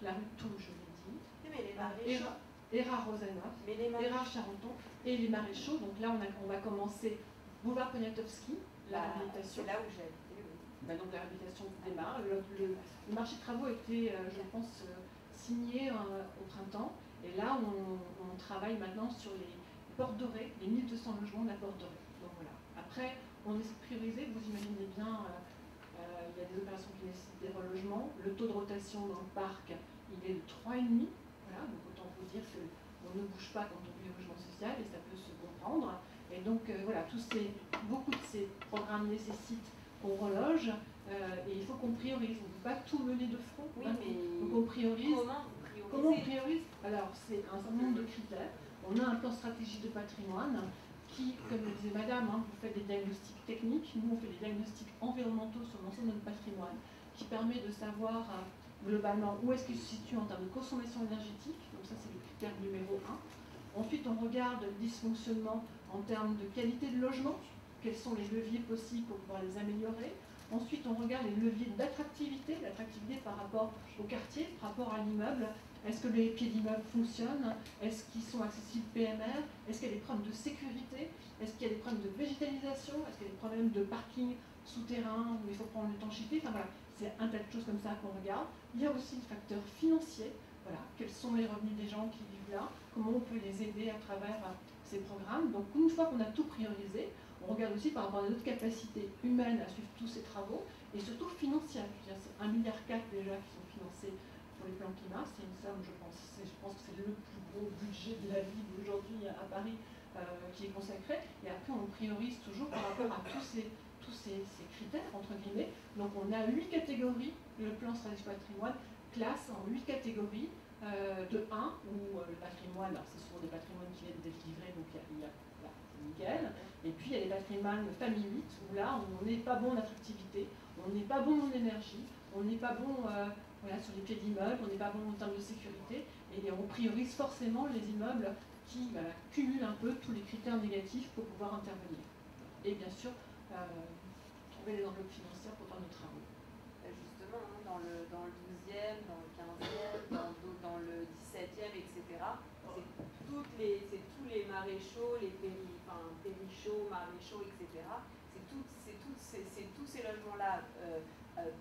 La rue de Toul, je l'ai dit. Mais les maréchaux. Erard-Rosenhof, Erard-Charenton et les maréchaux. Donc là, on va commencer boulevard Poniatowski, la réhabilitation. C'est là où j'ai habité, oui. Donc la réhabilitation démarre. Le marché de travaux a été, je pense, signé au printemps. Et là, on travaille maintenant sur les portes dorées, les 1200 logements de la porte dorée. Donc voilà. Après, on est priorisé, vous imaginez bien, il y a des opérations qui nécessitent des relogements. Le taux de rotation dans le parc, il est de 3,5. Voilà, donc autant vous dire qu'on ne bouge pas quand on vit au logement social et ça peut se comprendre. Et donc voilà, beaucoup de ces programmes nécessitent qu'on reloge et il faut qu'on priorise. On ne peut pas tout mener de front. Oui, mais donc on priorise. Comment on priorise? Alors c'est un certain nombre de critères. On a un plan stratégique de patrimoine qui, comme le disait madame, vous faites des diagnostics techniques. Nous on fait des diagnostics environnementaux sur l'ensemble de notre patrimoine qui permet de savoir globalement où est-ce qu'il se situe en termes de consommation énergétique. Donc ça c'est le critère numéro 1. Ensuite on regarde le dysfonctionnement en termes de qualité de logement, quels sont les leviers possibles pour pouvoir les améliorer. Ensuite on regarde les leviers d'attractivité, l'attractivité par rapport au quartier, par rapport à l'immeuble. Est-ce que les pieds d'immeuble fonctionnent? Est-ce qu'ils sont accessibles PMR? Est-ce qu'il y a des problèmes de sécurité? Est-ce qu'il y a des problèmes de végétalisation? Est-ce qu'il y a des problèmes de parking souterrain où il faut prendre l'étanchéité? Enfin voilà, c'est un tas de choses comme ça qu'on regarde. Il y a aussi le facteur financier. Voilà, quels sont les revenus des gens qui vivent là? Comment on peut les aider à travers ces programmes? Donc une fois qu'on a tout priorisé, on regarde aussi par rapport à notre capacité humaine à suivre tous ces travaux et surtout financière. C'est 1,4 milliard déjà qui sont financés pour les plans climat. C'est une somme, je pense que c'est le plus gros budget de la ville aujourd'hui à Paris qui est consacré. Et après, on priorise toujours par rapport à tous ces critères, entre guillemets. Donc on a 8 catégories, le plan stratégique patrimoine classe en 8 catégories, de 1, où le patrimoine, alors c'est souvent des patrimoines qui viennent d'être livrés, donc il y a nickel. Et puis il y a les patrimoines famille 8, où là on n'est pas bon en attractivité, on n'est pas bon en énergie, on n'est pas bon sur les pieds d'immeuble, on n'est pas bon en termes de sécurité, et on priorise forcément les immeubles qui cumulent un peu tous les critères négatifs pour pouvoir intervenir. Et bien sûr, trouver les enveloppes financières pour faire nos travaux. Justement, dans le 12e, dans le 15e, dans le 17e, etc., c'est tous les maréchaux, les périchaux, maréchaux, etc. C'est tous ces logements-là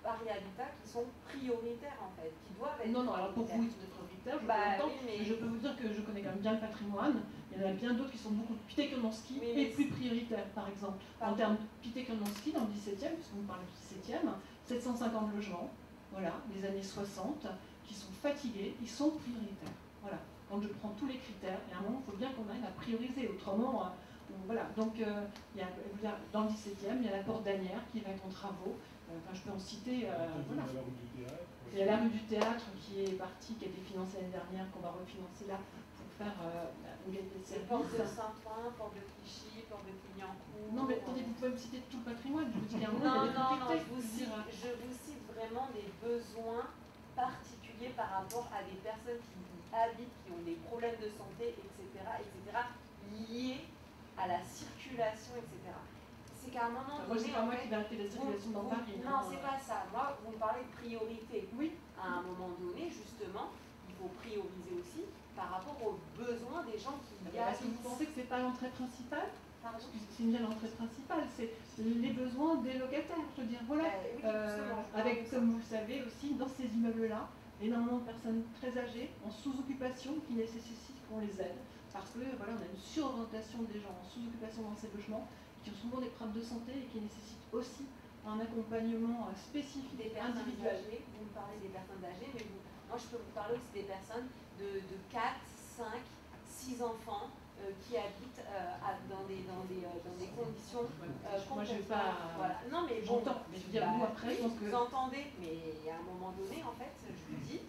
Paris Habitat qui sont prioritaires en fait, qui doivent être non, alors pour vous, ils sont des prioritaires, je mais je peux vous dire que je connais quand même bien le patrimoine. Il y en a bien d'autres qui sont beaucoup Pitești-Câmpiș et plus prioritaires, par exemple. En termes de Pitești-Câmpiș, dans le 17e, puisque vous parlez du 17e, 750 logements, voilà, des années 60, qui sont fatigués, ils sont prioritaires. Voilà. Quand je prends tous les critères, et à un moment, il faut bien qu'on arrive à prioriser, autrement, voilà. Donc, il y a, dans le 17e, il y a la Porte d'Asnières qui va être en travaux. Enfin, je peux en citer. Voilà. Il y a la rue du Théâtre qui est partie, qui a été financée l'année dernière, qu'on va refinancer là pour faire une qualité de service. Porte de Saint-Ouen, Porte de Clichy, Porte de Clignancourt. Non, mais attendez, vous pouvez me citer tout le patrimoine. Je vous dis qu'il y a un non, je vous cite vraiment des besoins particuliers par rapport à des personnes qui y habitent, qui ont des problèmes de santé, etc., liés à la circulation, etc. C'est qu'à un moment donné. Moi, c'est pas moi qui vais arrêter la circulation dans Paris. Non, c'est pas ça. Moi, vous me parlez de priorité. Oui. À un moment donné, justement, il faut prioriser aussi par rapport aux besoins des gens qui y habitent. Est-ce que vous pensez que c'est pas l'entrée principale? Pardon? C'est bien l'entrée principale, c'est les besoins des locataires. Je veux dire, voilà. Oui, avec, comme vous le savez aussi, dans ces immeubles-là, énormément de personnes très âgées, en sous-occupation, qui nécessitent qu'on les aide. Parce que voilà, on a une surorientation des gens en sous-occupation dans ces logements, qui ont souvent des problèmes de santé et qui nécessitent aussi un accompagnement spécifique des personnes individuel. âgées. Vous me parlez des personnes âgées, mais moi je peux vous parler aussi des personnes de 4, 5, 6 enfants qui habitent dans des conditions moi je vais pas. Voilà. Non mais j'entends, mais je veux dire, vous après, je pense que. Vous entendez, mais à un moment donné, en fait, je vous dis,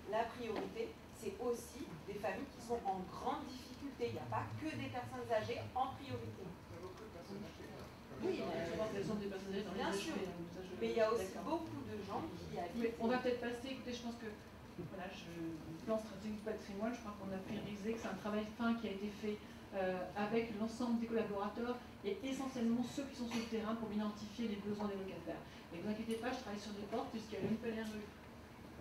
la priorité, c'est aussi des familles qui sont en grande difficulté. Il n'y a pas que des personnes âgées en priorité. Oui, des personnes âgées dans bien les sûr. HP, mais il y a aussi beaucoup de gens qui habitent. Mais on va peut-être passer, écoutez, je pense que voilà, le plan stratégique du patrimoine, je crois qu'on a priorisé, que c'est un travail fin qui a été fait avec l'ensemble des collaborateurs et essentiellement ceux qui sont sur le terrain pour identifier les besoins des locataires. Et ne vous inquiétez pas, je travaille sur des portes puisqu'il y a une rue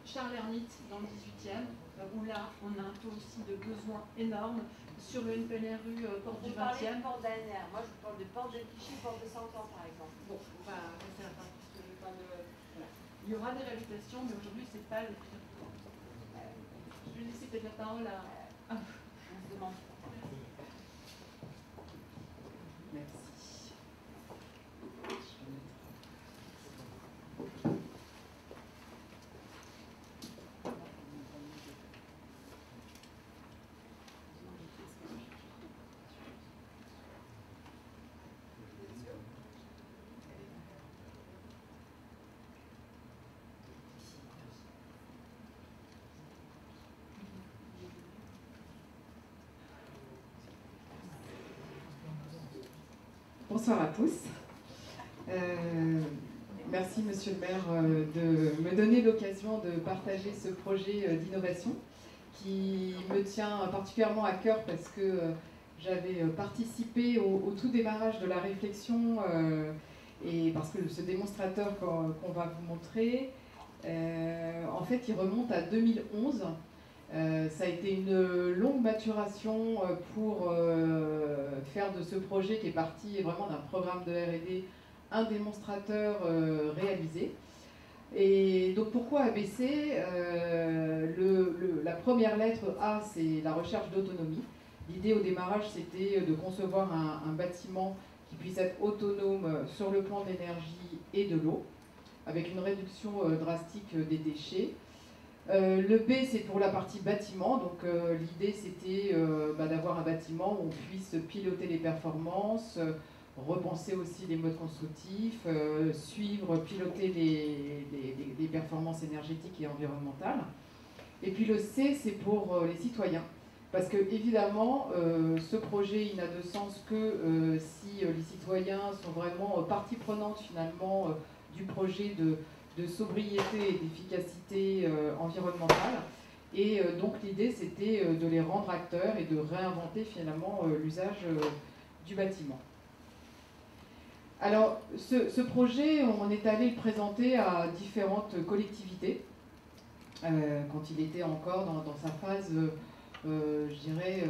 Charles-Hermite dans le 18e, où là on a un taux aussi de besoins énorme. Sur le NPNR rue Porte du 20e. Vous parlez de Porte d'Asnières, moi je vous parle de Porte de Clichy, Porte de Saint-Ouen par exemple. Bon, on va rester à part parce que je parle de. Voilà. Il y aura des réhabilitations, mais aujourd'hui c'est pas le priorité. Je vais laisser peut-être la parole à. On se demande. Merci. Bonsoir à tous. Merci Monsieur le maire de me donner l'occasion de partager ce projet d'innovation qui me tient particulièrement à cœur parce que j'avais participé au tout démarrage de la réflexion et parce que ce démonstrateur qu'on va vous montrer, en fait il remonte à 2011. Ça a été une longue maturation pour faire de ce projet qui est parti vraiment d'un programme de R&D un démonstrateur réalisé. Et donc pourquoi ABC? La première lettre A, c'est la recherche d'autonomie. L'idée au démarrage, c'était de concevoir un bâtiment qui puisse être autonome sur le plan de l'énergie et de l'eau, avec une réduction drastique des déchets. Le B, c'est pour la partie bâtiment. Donc l'idée, c'était d'avoir un bâtiment où on puisse piloter les performances, repenser aussi les modes constructifs, suivre, piloter les performances énergétiques et environnementales. Et puis le C, c'est pour les citoyens. Parce que évidemment, ce projet, il n'a de sens que si les citoyens sont vraiment partie prenante finalement du projet de sobriété et d'efficacité environnementale. Et donc l'idée, c'était de les rendre acteurs et de réinventer finalement l'usage du bâtiment. Alors, ce projet, on est allé le présenter à différentes collectivités, quand il était encore dans sa phase, je dirais,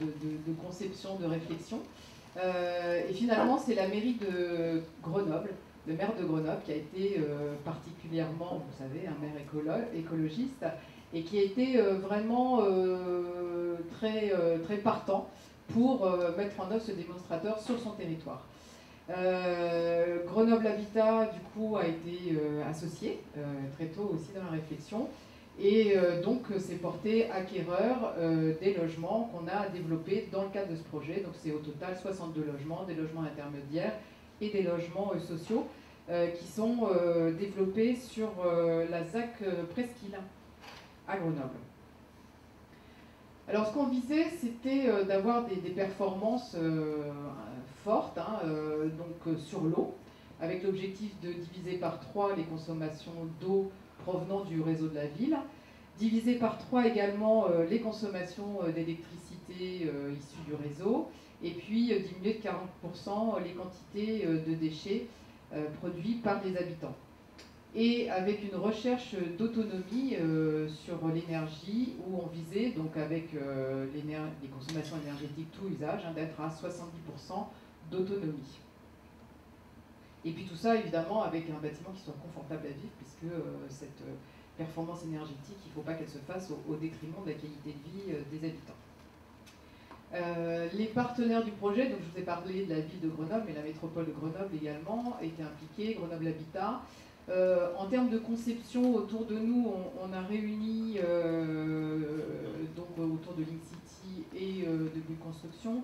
de conception, de réflexion. Et finalement, c'est la mairie de Grenoble, le maire de Grenoble, qui a été particulièrement, vous savez, un maire écologiste, et qui a été vraiment très partant pour mettre en œuvre ce démonstrateur sur son territoire. Grenoble Habitat, du coup, a été associé très tôt aussi dans la réflexion, et donc s'est porté acquéreur des logements qu'on a développés dans le cadre de ce projet. Donc c'est au total 62 logements, des logements intermédiaires et des logements sociaux qui sont développés sur la ZAC Presqu'île à Grenoble. Alors ce qu'on visait, c'était d'avoir des performances fortes, donc sur l'eau, avec l'objectif de diviser par 3 les consommations d'eau provenant du réseau de la ville, diviser par 3 également les consommations d'électricité issues du réseau, et puis diminuer de 40% les quantités de déchets produits par les habitants. Et avec une recherche d'autonomie sur l'énergie, où on visait, donc avec les consommations énergétiques tout usage, d'être à 70% d'autonomie. Et puis tout ça, évidemment, avec un bâtiment qui soit confortable à vivre, puisque cette performance énergétique, il ne faut pas qu'elle se fasse au détriment de la qualité de vie des habitants. Les partenaires du projet, donc je vous ai parlé de la ville de Grenoble, mais la métropole de Grenoble également a été impliquée, Grenoble Habitat. En termes de conception, autour de nous, on a réuni, donc autour de l'InCity et de Bulle Construction,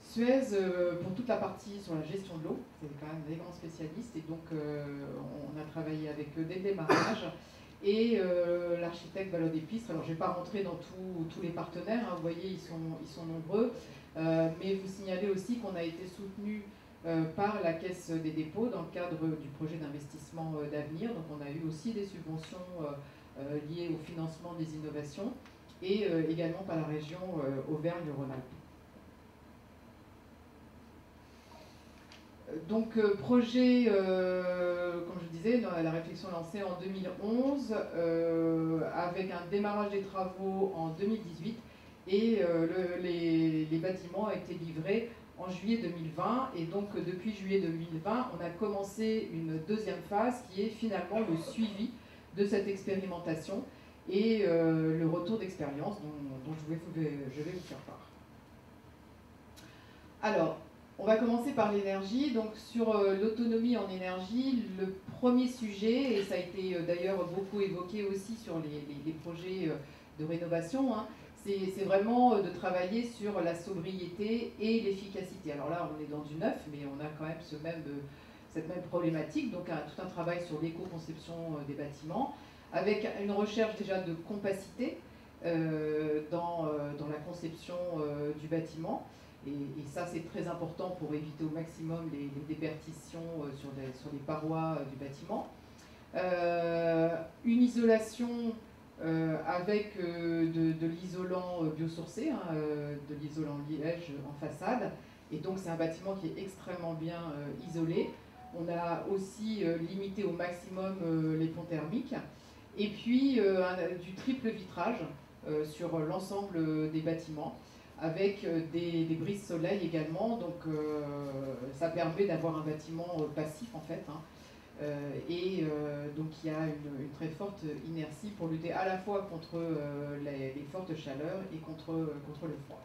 Suez pour toute la partie sur la gestion de l'eau, c'est quand même des grands spécialistes, et donc on a travaillé avec eux dès le démarrage, et l'architecte Ballot des Pistes. Alors je ne vais pas rentrer dans tous les partenaires, vous voyez, ils sont nombreux, mais vous signalez aussi qu'on a été soutenu par la Caisse des dépôts dans le cadre du projet d'investissement d'avenir. Donc on a eu aussi des subventions liées au financement des innovations, et également par la région Auvergne-Rhône-Alpes. Donc projet, comme je disais, la réflexion lancée en 2011, avec un démarrage des travaux en 2018, et les bâtiments ont été livrés en juillet 2020, et donc depuis juillet 2020, on a commencé une deuxième phase qui est finalement le suivi de cette expérimentation et le retour d'expérience dont je vais vous faire part. Alors, on va commencer par l'énergie. Donc sur l'autonomie en énergie, le premier sujet, et ça a été d'ailleurs beaucoup évoqué aussi sur les projets de rénovation, c'est vraiment de travailler sur la sobriété et l'efficacité. Alors là, on est dans du neuf, mais on a quand même cette même problématique, donc tout un travail sur l'éco-conception des bâtiments, avec une recherche déjà de compacité dans la conception du bâtiment. Et ça, c'est très important pour éviter au maximum les déperditions sur les parois du bâtiment. Une isolation avec de l'isolant biosourcé, de l'isolant liège en façade. Et donc, c'est un bâtiment qui est extrêmement bien isolé. On a aussi limité au maximum les ponts thermiques. Et puis, du triple vitrage sur l'ensemble des bâtiments, avec des brises soleil également, donc ça permet d'avoir un bâtiment passif en fait, donc il y a une très forte inertie pour lutter à la fois contre les fortes chaleurs et contre le froid.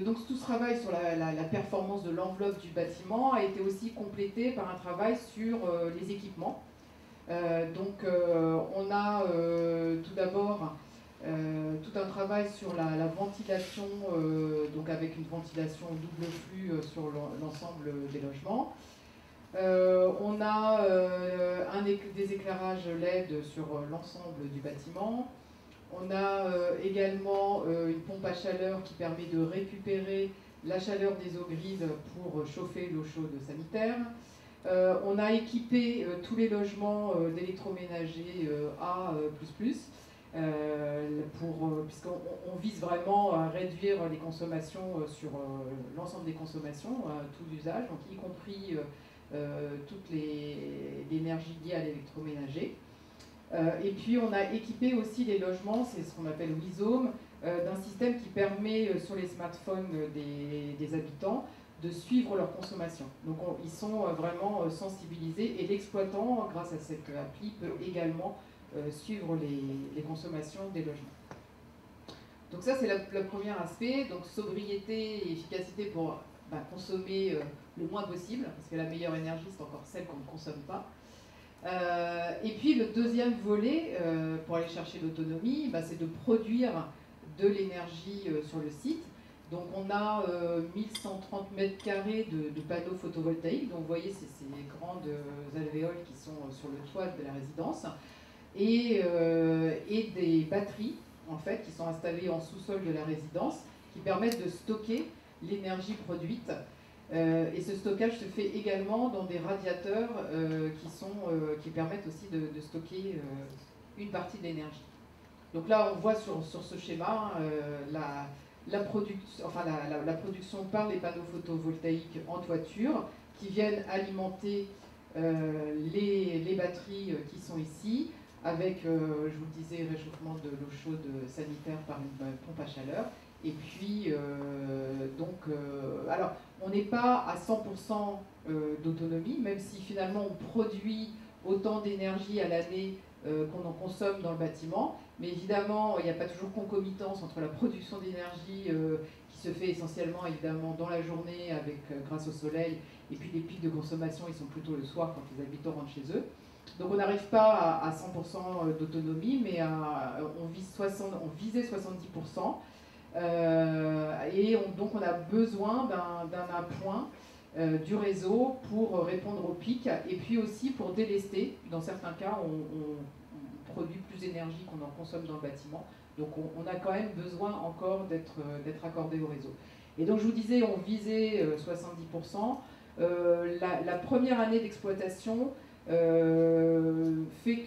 Donc tout ce travail sur la performance de l'enveloppe du bâtiment a été aussi complété par un travail sur les équipements. Donc on a tout d'abord tout un travail sur la ventilation, donc avec une ventilation double flux sur l'ensemble des logements. On a des éclairages LED sur l'ensemble du bâtiment. On a également une pompe à chaleur qui permet de récupérer la chaleur des eaux grises pour chauffer l'eau chaude sanitaire. On a équipé tous les logements d'électroménager A++, puisqu'on vise vraiment à réduire les consommations sur l'ensemble des consommations, tous usages, donc y compris toute l'énergie liée à l'électroménager. Et puis on a équipé aussi les logements, c'est ce qu'on appelle WISOM, d'un système qui permet sur les smartphones des habitants de suivre leur consommation. Donc ils sont vraiment sensibilisés et l'exploitant, grâce à cette appli, peut également suivre les consommations des logements. Donc ça c'est le premier aspect, donc sobriété et efficacité pour consommer le moins possible, parce que la meilleure énergie c'est encore celle qu'on ne consomme pas. Et puis le deuxième volet, pour aller chercher l'autonomie, c'est de produire de l'énergie sur le site. Donc on a 1130 mètres carrés de panneaux photovoltaïques, donc vous voyez c'est ces grandes alvéoles qui sont sur le toit de la résidence, et des batteries en fait qui sont installées en sous-sol de la résidence, qui permettent de stocker l'énergie produite. Et ce stockage se fait également dans des radiateurs qui permettent aussi de stocker une partie de l'énergie. Donc là on voit sur ce schéma la production par les panneaux photovoltaïques en toiture qui viennent alimenter les batteries qui sont ici avec, je vous le disais, réchauffement de l'eau chaude sanitaire par une pompe à chaleur. Et puis, alors, on n'est pas à 100% d'autonomie, même si finalement on produit autant d'énergie à l'année qu'on en consomme dans le bâtiment. Mais évidemment, il n'y a pas toujours concomitance entre la production d'énergie qui se fait essentiellement évidemment dans la journée grâce au soleil, et puis les pics de consommation, ils sont plutôt le soir quand les habitants rentrent chez eux. Donc on n'arrive pas à 100% d'autonomie, mais on visait 70%. Donc on a besoin d'un appoint du réseau pour répondre aux pics, et puis aussi pour délester. Dans certains cas, on produit plus d'énergie qu'on en consomme dans le bâtiment. Donc on a quand même besoin encore d'être accordé au réseau. Et donc je vous disais, on visait 70%. La première année d'exploitation fait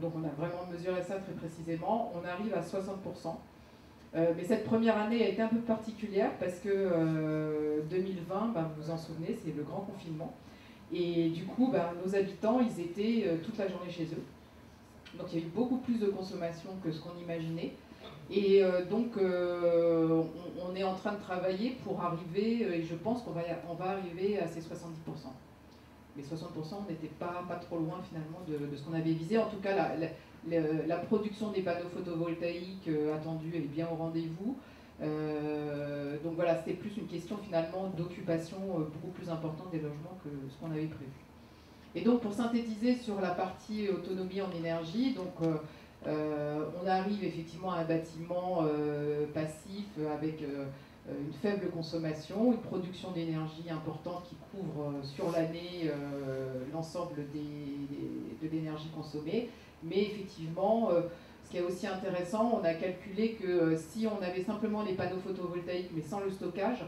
donc on a vraiment mesuré ça très précisément, on arrive à 60%. Mais cette première année a été un peu particulière parce que 2020, vous vous en souvenez, c'est le grand confinement. Et du coup, nos habitants, ils étaient toute la journée chez eux. Donc il y a eu beaucoup plus de consommation que ce qu'on imaginait. Et donc on est en train de travailler pour arriver, et je pense qu'on va arriver à ces 70%. Mais 60%, on n'était pas trop loin finalement de ce qu'on avait visé. En tout cas, la production des panneaux photovoltaïques attendue est bien au rendez-vous. Donc voilà, c'était plus une question finalement d'occupation beaucoup plus importante des logements que ce qu'on avait prévu. Et donc pour synthétiser sur la partie autonomie en énergie, donc on arrive effectivement à un bâtiment passif avec une faible consommation, une production d'énergie importante qui couvre sur l'année l'ensemble de l'énergie consommée. Mais effectivement, ce qui est aussi intéressant, on a calculé que si on avait simplement les panneaux photovoltaïques mais sans le stockage,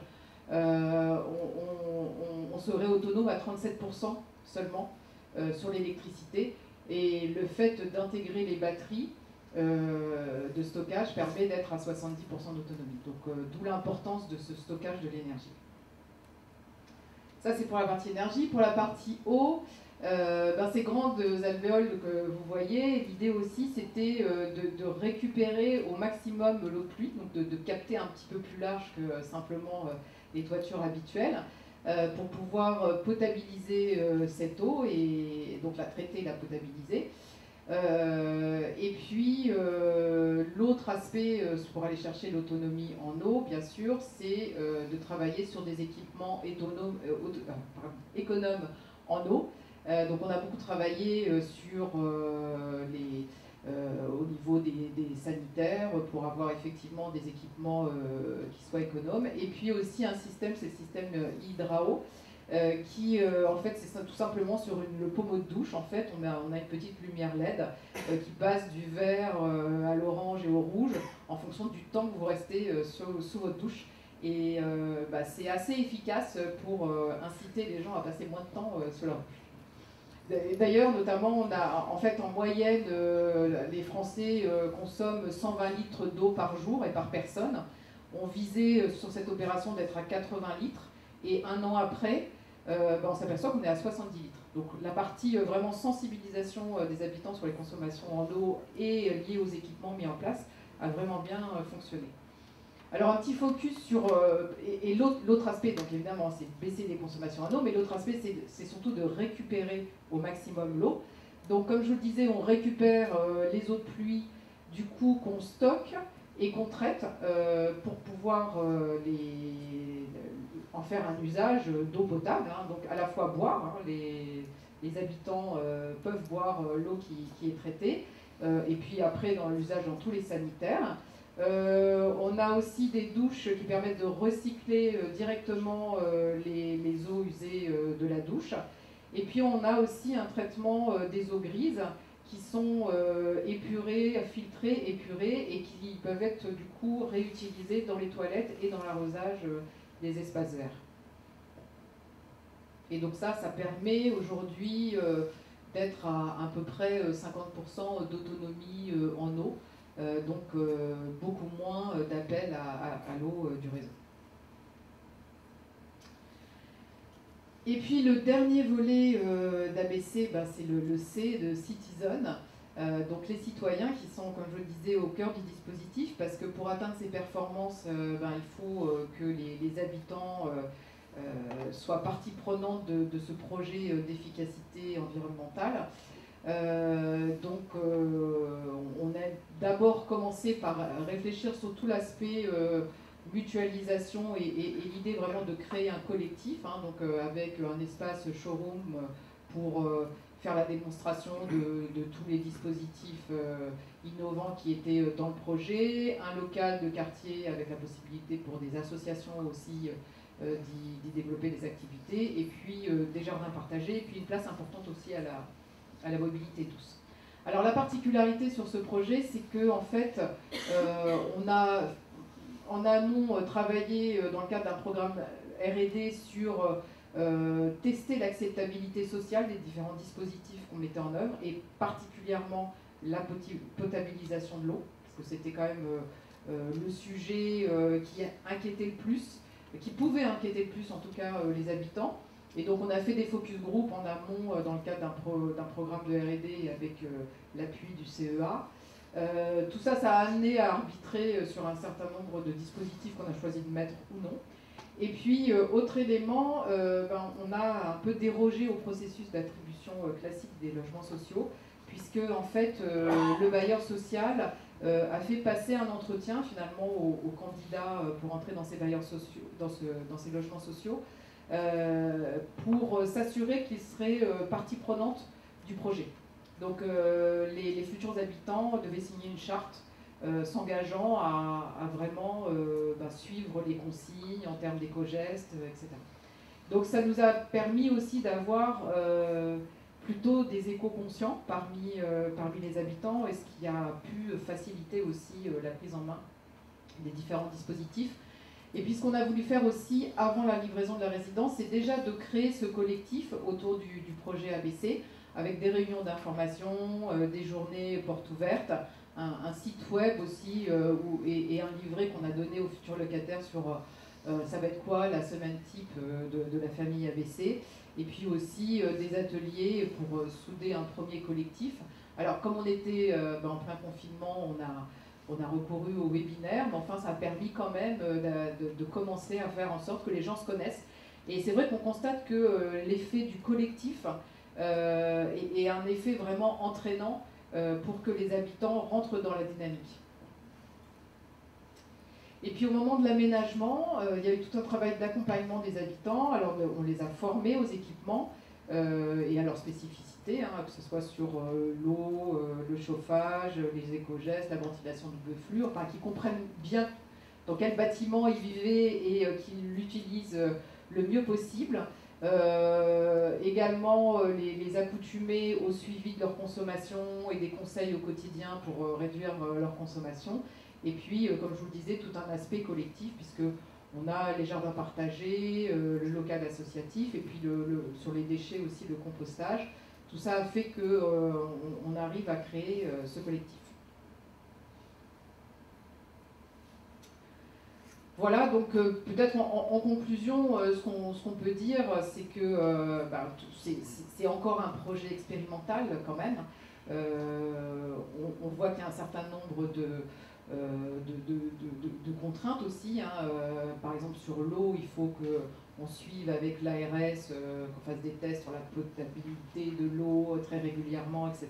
on serait autonome à 37% seulement sur l'électricité. Et le fait d'intégrer les batteries de stockage permet d'être à 70% d'autonomie. Donc d'où l'importance de ce stockage de l'énergie. Ça c'est pour la partie énergie. Pour la partie eau, ces grandes alvéoles que vous voyez, l'idée aussi c'était de récupérer au maximum l'eau de pluie, donc de capter un petit peu plus large que simplement les toitures habituelles, pour pouvoir potabiliser cette eau et donc la traiter et la potabiliser. Et puis l'autre aspect pour aller chercher l'autonomie en eau, bien sûr, c'est de travailler sur des équipements économes en eau. Donc on a beaucoup travaillé sur au niveau des sanitaires pour avoir effectivement des équipements qui soient économes. Et puis aussi un système, c'est le système Hydrao, qui en fait c'est tout simplement sur le pommeau de douche. En fait on a une petite lumière LED qui passe du vert à l'orange et au rouge en fonction du temps que vous restez sous votre douche. Et c'est assez efficace pour inciter les gens à passer moins de temps sous leur douche. D'ailleurs, notamment, on a en fait en moyenne, les Français consomment 120 litres d'eau par jour et par personne. On visait sur cette opération d'être à 80 litres et un an après, on s'aperçoit qu'on est à 70 litres. Donc la partie vraiment sensibilisation des habitants sur les consommations en eau et liée aux équipements mis en place a vraiment bien fonctionné. Alors un petit focus sur, et l'autre aspect, donc évidemment c'est baisser les consommations en eau, mais l'autre aspect c'est surtout de récupérer au maximum l'eau. Donc comme je vous le disais, on récupère les eaux de pluie du coup qu'on stocke et qu'on traite pour pouvoir en faire un usage d'eau potable, hein, donc à la fois boire, hein, les habitants peuvent boire l'eau qui est traitée, et puis après dans l'usage dans tous les sanitaires. On a aussi des douches qui permettent de recycler directement les eaux usées de la douche. Et puis on a aussi un traitement des eaux grises qui sont épurées, filtrées, épurées et qui peuvent être du coup réutilisées dans les toilettes et dans l'arrosage des espaces verts. Et donc ça permet aujourd'hui d'être à peu près 50% d'autonomie en eau. Donc beaucoup moins d'appels à l'eau du réseau. Et puis le dernier volet d'ABC, c'est le C de Citizen, donc les citoyens qui sont, comme je le disais, au cœur du dispositif, parce que pour atteindre ces performances, il faut que les habitants soient partie prenante de ce projet d'efficacité environnementale. On a d'abord commencé par réfléchir sur tout l'aspect mutualisation et l'idée vraiment de créer un collectif, hein, avec un espace showroom pour faire la démonstration de tous les dispositifs innovants qui étaient dans le projet, un local de quartier avec la possibilité pour des associations aussi d'y développer des activités, et puis des jardins partagés, et puis une place importante aussi à la mobilité douce. Alors la particularité sur ce projet, c'est que en fait, on a en amont travaillé dans le cadre d'un programme R&D sur tester l'acceptabilité sociale des différents dispositifs qu'on mettait en œuvre, et particulièrement la potabilisation de l'eau, parce que c'était quand même le sujet qui inquiétait le plus, qui pouvait inquiéter le plus en tout cas les habitants. Et donc on a fait des focus group en amont dans le cadre d'un programme de R&D avec l'appui du CEA. Tout ça, ça a amené à arbitrer sur un certain nombre de dispositifs qu'on a choisi de mettre ou non. Et puis, autre élément, on a un peu dérogé au processus d'attribution classique des logements sociaux, puisque en fait, le bailleur social a fait passer un entretien finalement aux candidats pour entrer dans ces bailleurs sociaux, dans ces logements sociaux, pour s'assurer qu'ils seraient partie prenante du projet. Donc les futurs habitants devaient signer une charte s'engageant à vraiment suivre les consignes en termes d'éco-gestes, etc. Donc ça nous a permis aussi d'avoir plutôt des éco-conscients parmi les habitants, et ce qui a pu faciliter aussi la prise en main des différents dispositifs. Et puis ce qu'on a voulu faire aussi avant la livraison de la résidence, c'est déjà de créer ce collectif autour du projet ABC, avec des réunions d'information, des journées portes ouvertes, un site web aussi et un livret qu'on a donné aux futurs locataires sur ça va être quoi la semaine type de la famille ABC, et puis aussi des ateliers pour souder un premier collectif. Alors comme on était en plein confinement, on a recouru au webinaire, mais enfin ça a permis quand même de commencer à faire en sorte que les gens se connaissent. Et c'est vrai qu'on constate que l'effet du collectif est un effet vraiment entraînant pour que les habitants rentrent dans la dynamique. Et puis au moment de l'aménagement, il y a eu tout un travail d'accompagnement des habitants. Alors on les a formés aux équipements et à leurs spécificités, hein, que ce soit sur l'eau, le chauffage, les éco-gestes, la ventilation double flux, enfin qu'ils comprennent bien dans quel bâtiment ils vivaient et qu'ils l'utilisent le mieux possible. Également les accoutumer au suivi de leur consommation et des conseils au quotidien pour réduire leur consommation. Et puis, comme je vous le disais, tout un aspect collectif, puisqu'on a les jardins partagés, le local associatif, et puis sur les déchets aussi le compostage. Tout ça a fait qu'on arrive à créer ce collectif. Voilà, donc peut-être en conclusion, ce qu'on peut dire, c'est que c'est encore un projet expérimental quand même. On voit qu'il y a un certain nombre de contraintes aussi. Hein. Par exemple, sur l'eau, il faut qu'on suive avec l'ARS, qu'on fasse des tests sur la potabilité de l'eau très régulièrement, etc.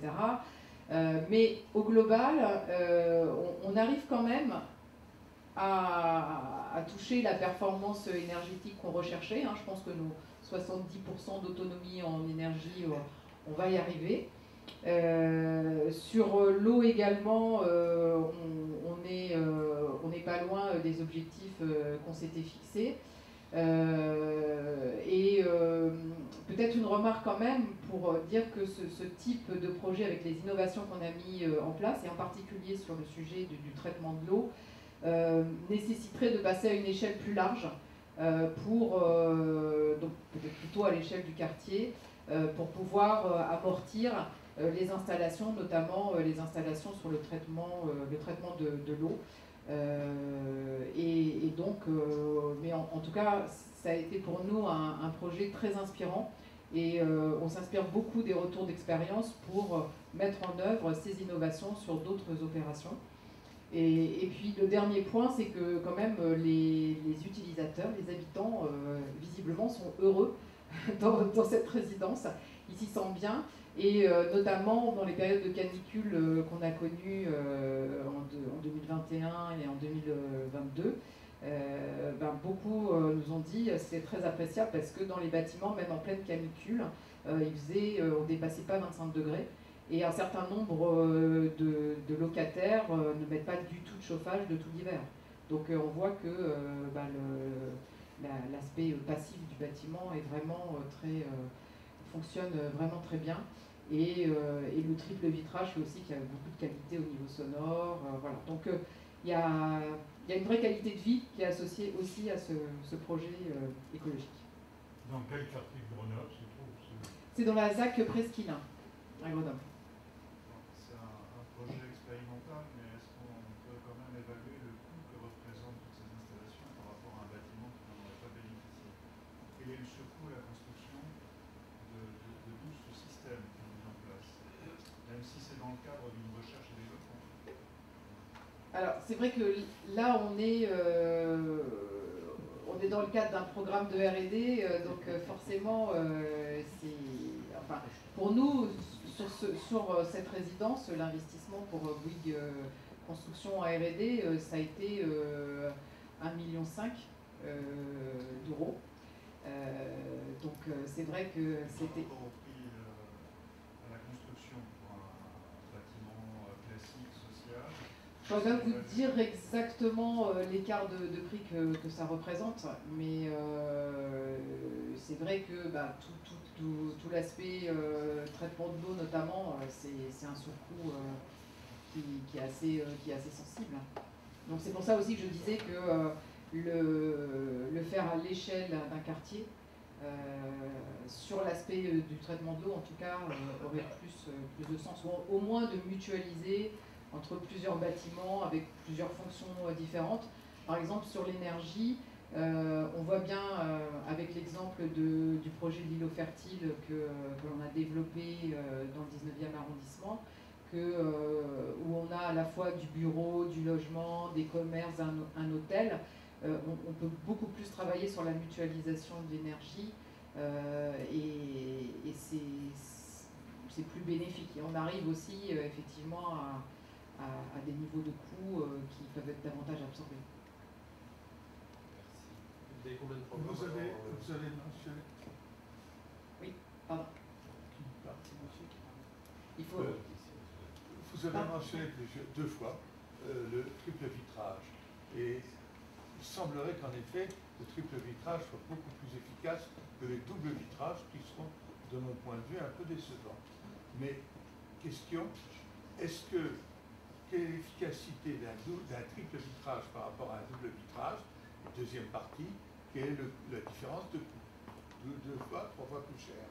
Mais au global, on arrive quand même à toucher la performance énergétique qu'on recherchait. Hein. Je pense que nos 70% d'autonomie en énergie, on va y arriver. Sur l'eau également, on n'est pas loin des objectifs qu'on s'était fixés. Peut-être une remarque quand même pour dire que ce type de projet avec les innovations qu'on a mis en place, et en particulier sur le sujet du traitement de l'eau, nécessiterait de passer à une échelle plus large, donc peut-être plutôt à l'échelle du quartier, pour pouvoir amortir les installations, notamment les installations sur le traitement de l'eau. Mais en tout cas, ça a été pour nous un projet très inspirant, et on s'inspire beaucoup des retours d'expérience pour mettre en œuvre ces innovations sur d'autres opérations. Et puis le dernier point, c'est que quand même les utilisateurs, les habitants, visiblement sont heureux dans cette résidence. Ils s'y sentent bien, et notamment dans les périodes de canicule qu'on a connues en 2021 et en 2022, beaucoup nous ont dit c'est très appréciable parce que dans les bâtiments, même en pleine canicule, on dépassait pas 25 degrés. Et un certain nombre de locataires ne mettent pas du tout de chauffage de tout l'hiver. Donc on voit que l'aspect passif du bâtiment est vraiment fonctionne vraiment très bien. Et le triple vitrage fait aussi qu'il y a beaucoup de qualité au niveau sonore. Voilà. Donc il y a une vraie qualité de vie qui est associée aussi à ce projet écologique. Dans quel quartier de Grenoble se trouve C'est dans la ZAC Presqu'île, à Grenoble. C'est un projet expérimental, mais est-ce qu'on peut quand même évaluer le coût que représentent toutes ces installations par rapport à un bâtiment qui n'en aurait pas bénéficié? Quel est le surcoût à la construction de tout ce système qui est mis en place, même si c'est dans le cadre d'une recherche et développement? Alors, c'est vrai que là, on est dans le cadre d'un programme de R&D, donc forcément, pour nous, sur cette résidence, l'investissement pour Bouygues Construction à R&D, ça a été 1,5 million d'euros. Donc c'est vrai que c'était... Par rapport au prix à la construction pour un bâtiment classique, social. Je ne peux pas vous dire exactement l'écart de prix que ça représente, mais c'est vrai que tout l'aspect traitement de l'eau notamment, c'est un surcoût qui est assez sensible. Donc c'est pour ça aussi que je disais que le faire à l'échelle d'un quartier, sur l'aspect du traitement de l'eau en tout cas, aurait plus de sens, ou au moins de mutualiser entre plusieurs bâtiments avec plusieurs fonctions différentes. Par exemple, sur l'énergie, on voit bien avec l'exemple du projet de l'îlot fertile que l'on a développé dans le 19e arrondissement, où on a à la fois du bureau, du logement, des commerces, un hôtel. On peut beaucoup plus travailler sur la mutualisation de l'énergie et c'est plus bénéfique. Et on arrive aussi effectivement à des niveaux de coûts qui peuvent être davantage absorbés. Merci. Vous avez combien de programmes? Vous avez mentionné. Oui, pardon. Il faut... Vous avez mentionné deux fois le triple vitrage. Et il semblerait qu'en effet, le triple vitrage soit beaucoup plus efficace que les doubles vitrages qui sont, de mon point de vue, un peu décevants. Mais, question, quelle est l'efficacité d'un triple vitrage par rapport à un double vitrage? Et deuxième partie, quelle est la différence de coût? 2 fois, 3 fois plus cher?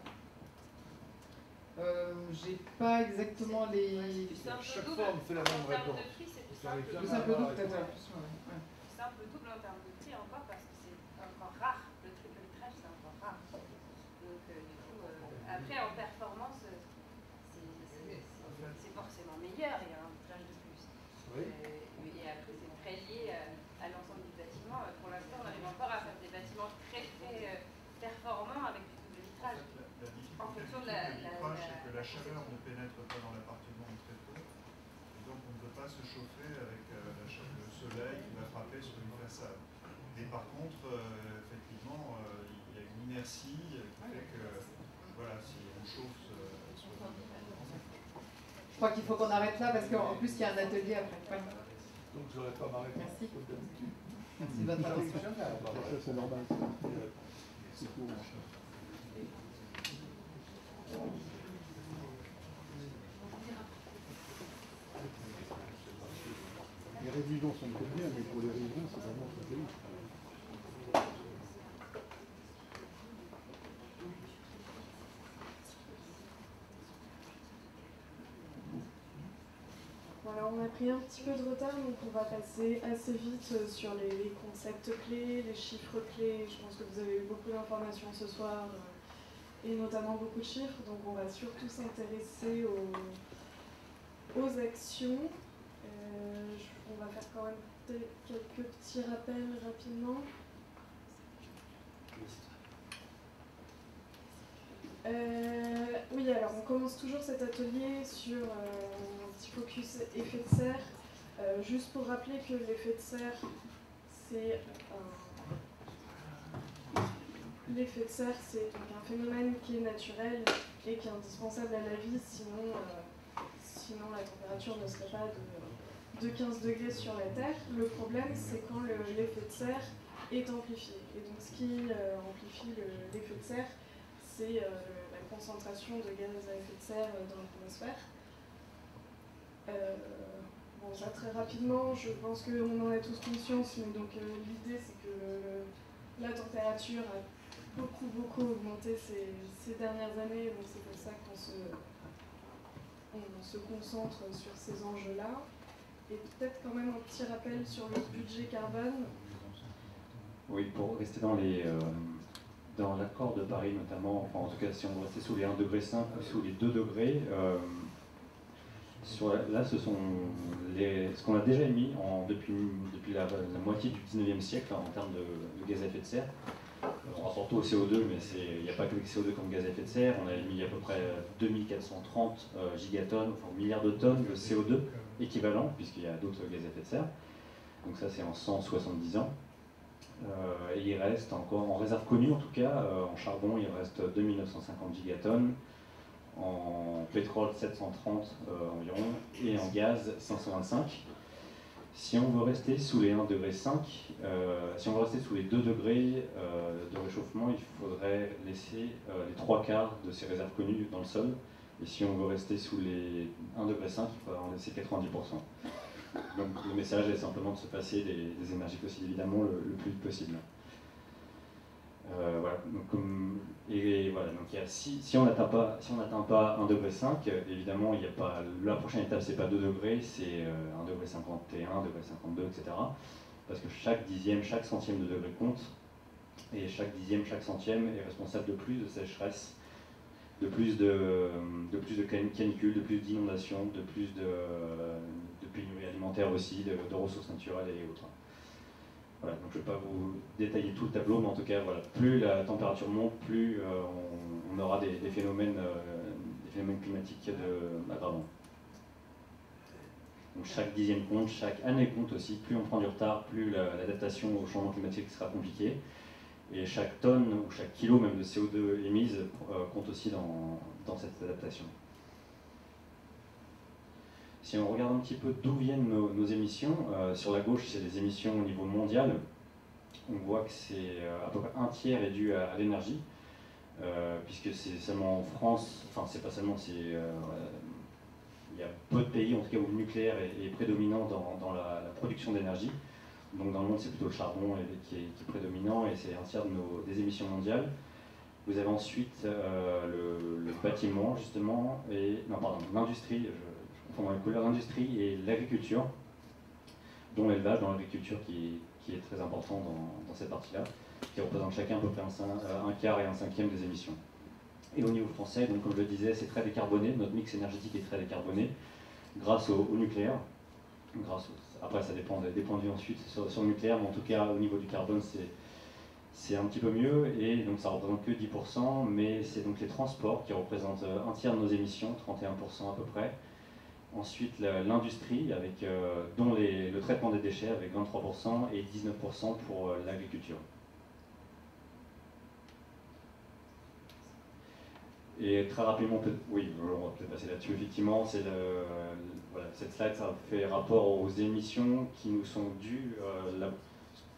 J'ai pas exactement les... Chaque fois, on me fait la même réponse. C'est simple double, peut-être. Simple double en termes de prix encore, parce que c'est encore rare. Le triple vitrage, c'est encore rare. Donc, du coup, après, en performance, c'est forcément meilleur. Il y a un vitrage de plus. Oui. Et fait sur une façade. Mais par contre, effectivement, il y a une inertie qui fait que, voilà, si on chauffe sur Je crois qu'il faut qu'on arrête là parce qu'en plus il y a un atelier après. Voilà. Donc je n'aurais pas m'arrêter. Merci. Merci de votre attention. Ça c'est normal. C'est cool. Les révisions sont très bien, mais pour les révisions, c'est vraiment très joli. Voilà, on a pris un petit peu de retard, donc on va passer assez vite sur les concepts clés, les chiffres clés. Je pense que vous avez eu beaucoup d'informations ce soir, et notamment beaucoup de chiffres, donc on va surtout s'intéresser aux actions. On va faire quand même quelques petits rappels rapidement. Oui, alors on commence toujours cet atelier sur un petit focus effet de serre. Juste pour rappeler que l'effet de serre, c'est donc un phénomène qui est naturel et qui est indispensable à la vie, sinon la température ne serait pas de 15 degrés sur la Terre. Le problème, c'est quand l'effet de serre est amplifié. Et donc ce qui amplifie l'effet de serre, c'est la concentration de gaz à effet de serre dans l'atmosphère. Bon, ça très rapidement, je pense qu'on en a tous conscience, mais donc l'idée c'est que la température a beaucoup augmenté ces dernières années, donc c'est pour ça qu'on se concentre sur ces enjeux-là. Et peut-être quand même un petit rappel sur le budget carbone. Oui, pour rester dans l'accord de Paris notamment, enfin en tout cas si on restait sous les 1,5 degré ou sous les 2 degrés, là ce sont ce qu'on a déjà émis depuis la moitié du 19e siècle en termes de gaz à effet de serre. On rapporte au CO2, mais il n'y a pas que le CO2 comme gaz à effet de serre. On a émis à peu près 2430 gigatonnes, enfin milliards de tonnes de CO2 équivalent, puisqu'il y a d'autres gaz à effet de serre. Donc ça c'est en 170 ans. Et il reste encore, en réserve connue en tout cas, en charbon il reste 2950 gigatonnes, en pétrole 730 environ, et en gaz 525. Si on veut rester sous les 1,5 degré, si on veut rester sous les 2 degrés de réchauffement, il faudrait laisser les 3/4 de ces réserves connues dans le sol. Et si on veut rester sous les 1,5 degré, il faudrait en laisser 90%. Donc le message est simplement de se passer des énergies fossiles évidemment le plus vite possible. Voilà. Donc, si on n'atteint pas 1,5 degré, évidemment il n'y a pas, la prochaine étape c'est pas 2 degrés, c'est 1,51 degré, 1,52 degré, etc. Parce que chaque dixième, chaque centième de degré compte, et chaque dixième, chaque centième est responsable de plus de sécheresse, de plus de canicules, de plus d'inondations, de plus de pénurie alimentaire aussi, de ressources naturelles et autres. Voilà, donc je ne vais pas vous détailler tout le tableau, mais en tout cas, voilà, plus la température monte, plus on aura des phénomènes climatiques aggravants. Donc chaque dixième compte, chaque année compte aussi. Plus on prend du retard, plus l'adaptation au changement climatique sera compliquée. Et chaque tonne ou chaque kilo même de CO2 émise compte aussi dans cette adaptation. Si on regarde un petit peu d'où viennent nos émissions, sur la gauche c'est les émissions au niveau mondial. On voit que c'est à peu près un tiers est dû à l'énergie, puisque c'est seulement en France, enfin c'est pas seulement, il y a peu de pays en tout cas où le nucléaire est prédominant dans la production d'énergie. Donc dans le monde c'est plutôt le charbon qui est prédominant et c'est un tiers des émissions mondiales. Vous avez ensuite le bâtiment justement, l'industrie, dans les couleurs, l'industrie et l'agriculture, dont l'élevage dans l'agriculture qui est très important dans cette partie-là, qui représente chacun à peu près un quart et un cinquième des émissions. Et au niveau français, donc comme je le disais, c'est très décarboné, notre mix énergétique est très décarboné, grâce au nucléaire. Après ça dépend des points de vue ensuite sur le nucléaire, mais en tout cas au niveau du carbone c'est un petit peu mieux, et donc ça représente que 10%, mais c'est donc les transports qui représentent un tiers de nos émissions, 31% à peu près. Ensuite, l'industrie, dont le traitement des déchets avec 23% et 19% pour l'agriculture. Et très rapidement, oui, on va peut-être passer là-dessus. Effectivement, voilà, cette slide, ça fait rapport aux émissions qui nous sont dues,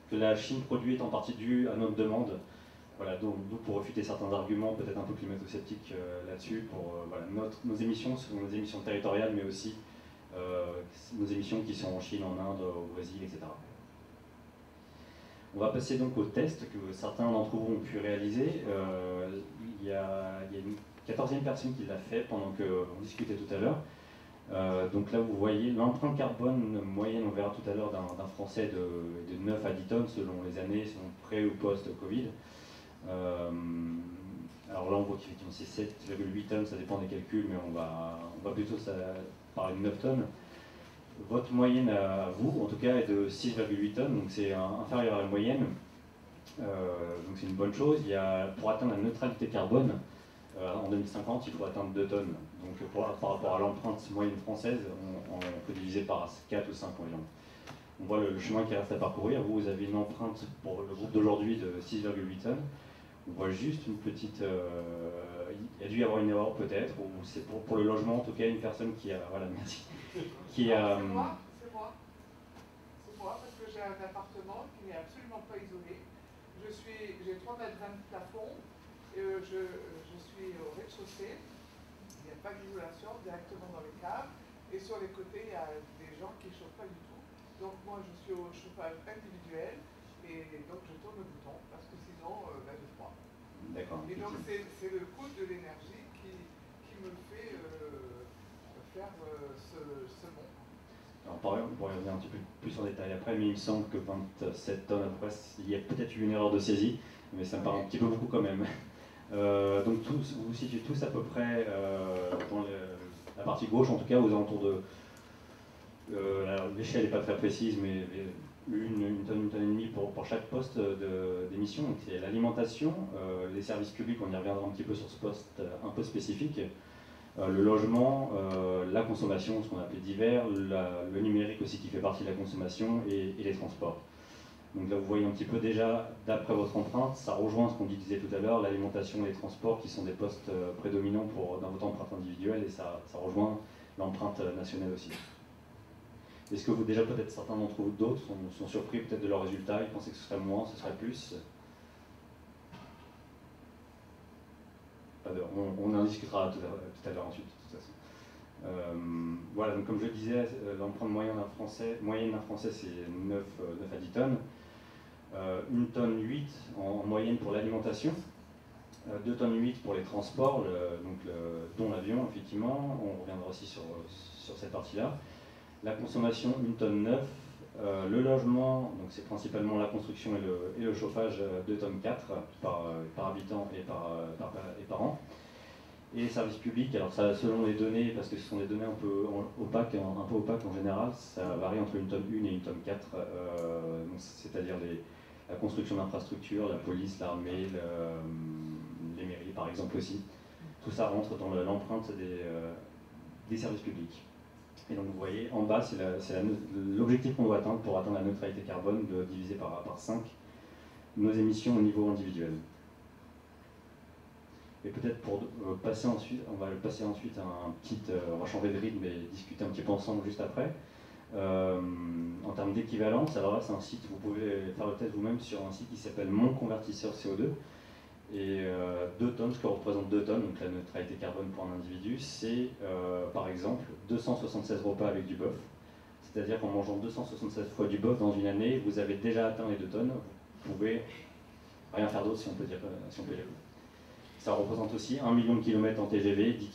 que la Chine produit est en partie due à notre demande. Voilà, donc pour refuter certains arguments, peut-être un peu climato-sceptiques là-dessus, voilà, nos émissions sont nos émissions territoriales, mais aussi nos émissions qui sont en Chine, en Inde, au Brésil, etc. On va passer donc au test que certains d'entre vous ont pu réaliser. Il y a une 14e personne qui l'a fait pendant qu'on discutait tout à l'heure. Donc là, vous voyez l'empreinte carbone moyenne, on verra tout à l'heure, d'un Français de 9 à 10 tonnes selon les années, selon pré- ou post-Covid. Alors là, on voit qu'effectivement c'est 7,8 tonnes, ça dépend des calculs, mais on va plutôt parler de 9 tonnes. Votre moyenne à vous, en tout cas, est de 6,8 tonnes, donc c'est inférieur à la moyenne. Donc c'est une bonne chose. Pour atteindre la neutralité carbone, en 2050, il faut atteindre 2 tonnes. Donc par rapport à l'empreinte moyenne française, on peut diviser par 4 ou 5 environ. On voit le chemin qui reste à parcourir. Vous avez une empreinte pour le groupe d'aujourd'hui de 6,8 tonnes. On voit juste une petite... il y a dû y avoir une erreur peut-être, ou c'est pour le logement en tout cas, une personne qui a... Voilà, merci. C'est moi, parce que j'ai un appartement qui n'est absolument pas isolé. J'ai 3,20 mètres de plafond, et je suis au rez-de-chaussée, il n'y a pas d'isolation directement dans les caves, et sur les côtés, il y a des gens qui ne chauffent pas du tout. Donc moi, je suis au chauffage individuel, et donc je tourne le bouton, parce que sinon, j'ai froid. D'accord. Et donc c'est le coût de l'énergie qui me fait faire ce monde. Alors, on pourrait revenir un petit peu plus en détail après, mais il me semble que 27 tonnes à peu près, il y a peut-être eu une erreur de saisie, mais ça me paraît un petit peu beaucoup quand même. Donc vous vous situez tous à peu près dans la partie gauche, en tout cas aux alentours de... l'échelle n'est pas très précise, mais une tonne et demie pour chaque poste d'émission. Donc c'est l'alimentation, les services publics, on y reviendra un petit peu sur ce poste un peu spécifique. Le logement, la consommation, ce qu'on appelle divers, le numérique aussi qui fait partie de la consommation et les transports. Donc là vous voyez un petit peu déjà, d'après votre empreinte, ça rejoint ce qu'on disait tout à l'heure, l'alimentation et les transports qui sont des postes prédominants dans votre empreinte individuelle et ça rejoint l'empreinte nationale aussi. Est-ce que déjà peut-être certains d'entre vous d'autres sont surpris peut-être de leurs résultats, ils pensaient que ce serait moins, ce serait plus? On en discutera tout à l'heure ensuite, de toute façon. Voilà, donc comme je le disais, l'empreinte moyenne d'un Français, c'est 9 à 10 tonnes. 1 tonne 8 en moyenne pour l'alimentation, 2 tonnes 8 pour les transports, dont l'avion, effectivement. On reviendra aussi sur cette partie-là. La consommation, 1 tonne 9. Le logement, donc c'est principalement la construction et le chauffage, 2 tonnes 4 par habitant et par an. Et les services publics, alors ça selon les données, parce que ce sont des données un peu opaques en général, ça varie entre 1 tonne 1 et 1 tonne 4, c'est-à-dire la construction d'infrastructures, la police, l'armée, les mairies par exemple aussi. Tout ça rentre dans l'empreinte des services publics. Et donc vous voyez, en bas, c'est l'objectif qu'on doit atteindre pour atteindre la neutralité carbone, de diviser par 5 nos émissions au niveau individuel. Et peut-être pour passer ensuite, on va passer ensuite à on va changer de rythme et discuter un petit peu ensemble juste après. En termes d'équivalence, alors là c'est un site, vous pouvez faire le test vous-même sur un site qui s'appelle Mon Convertisseur CO2. Et 2 tonnes, ce que représente 2 tonnes, donc la neutralité carbone pour un individu, c'est par exemple 276 repas avec du bœuf. C'est-à-dire qu'en mangeant 276 fois du bœuf dans une année, vous avez déjà atteint les 2 tonnes. Vous pouvez rien faire d'autre si on peut dire. Ça représente aussi 1 million de kilomètres en TGV, 10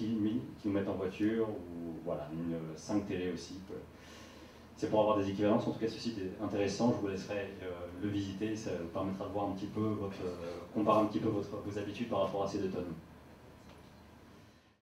km en voiture, ou voilà, 5 télé aussi. C'est pour avoir des équivalences. En tout cas, ce site est intéressant. Je vous laisserai le visiter. Ça vous permettra de voir un petit peu comparer un petit peu vos habitudes par rapport à ces 2 tonnes.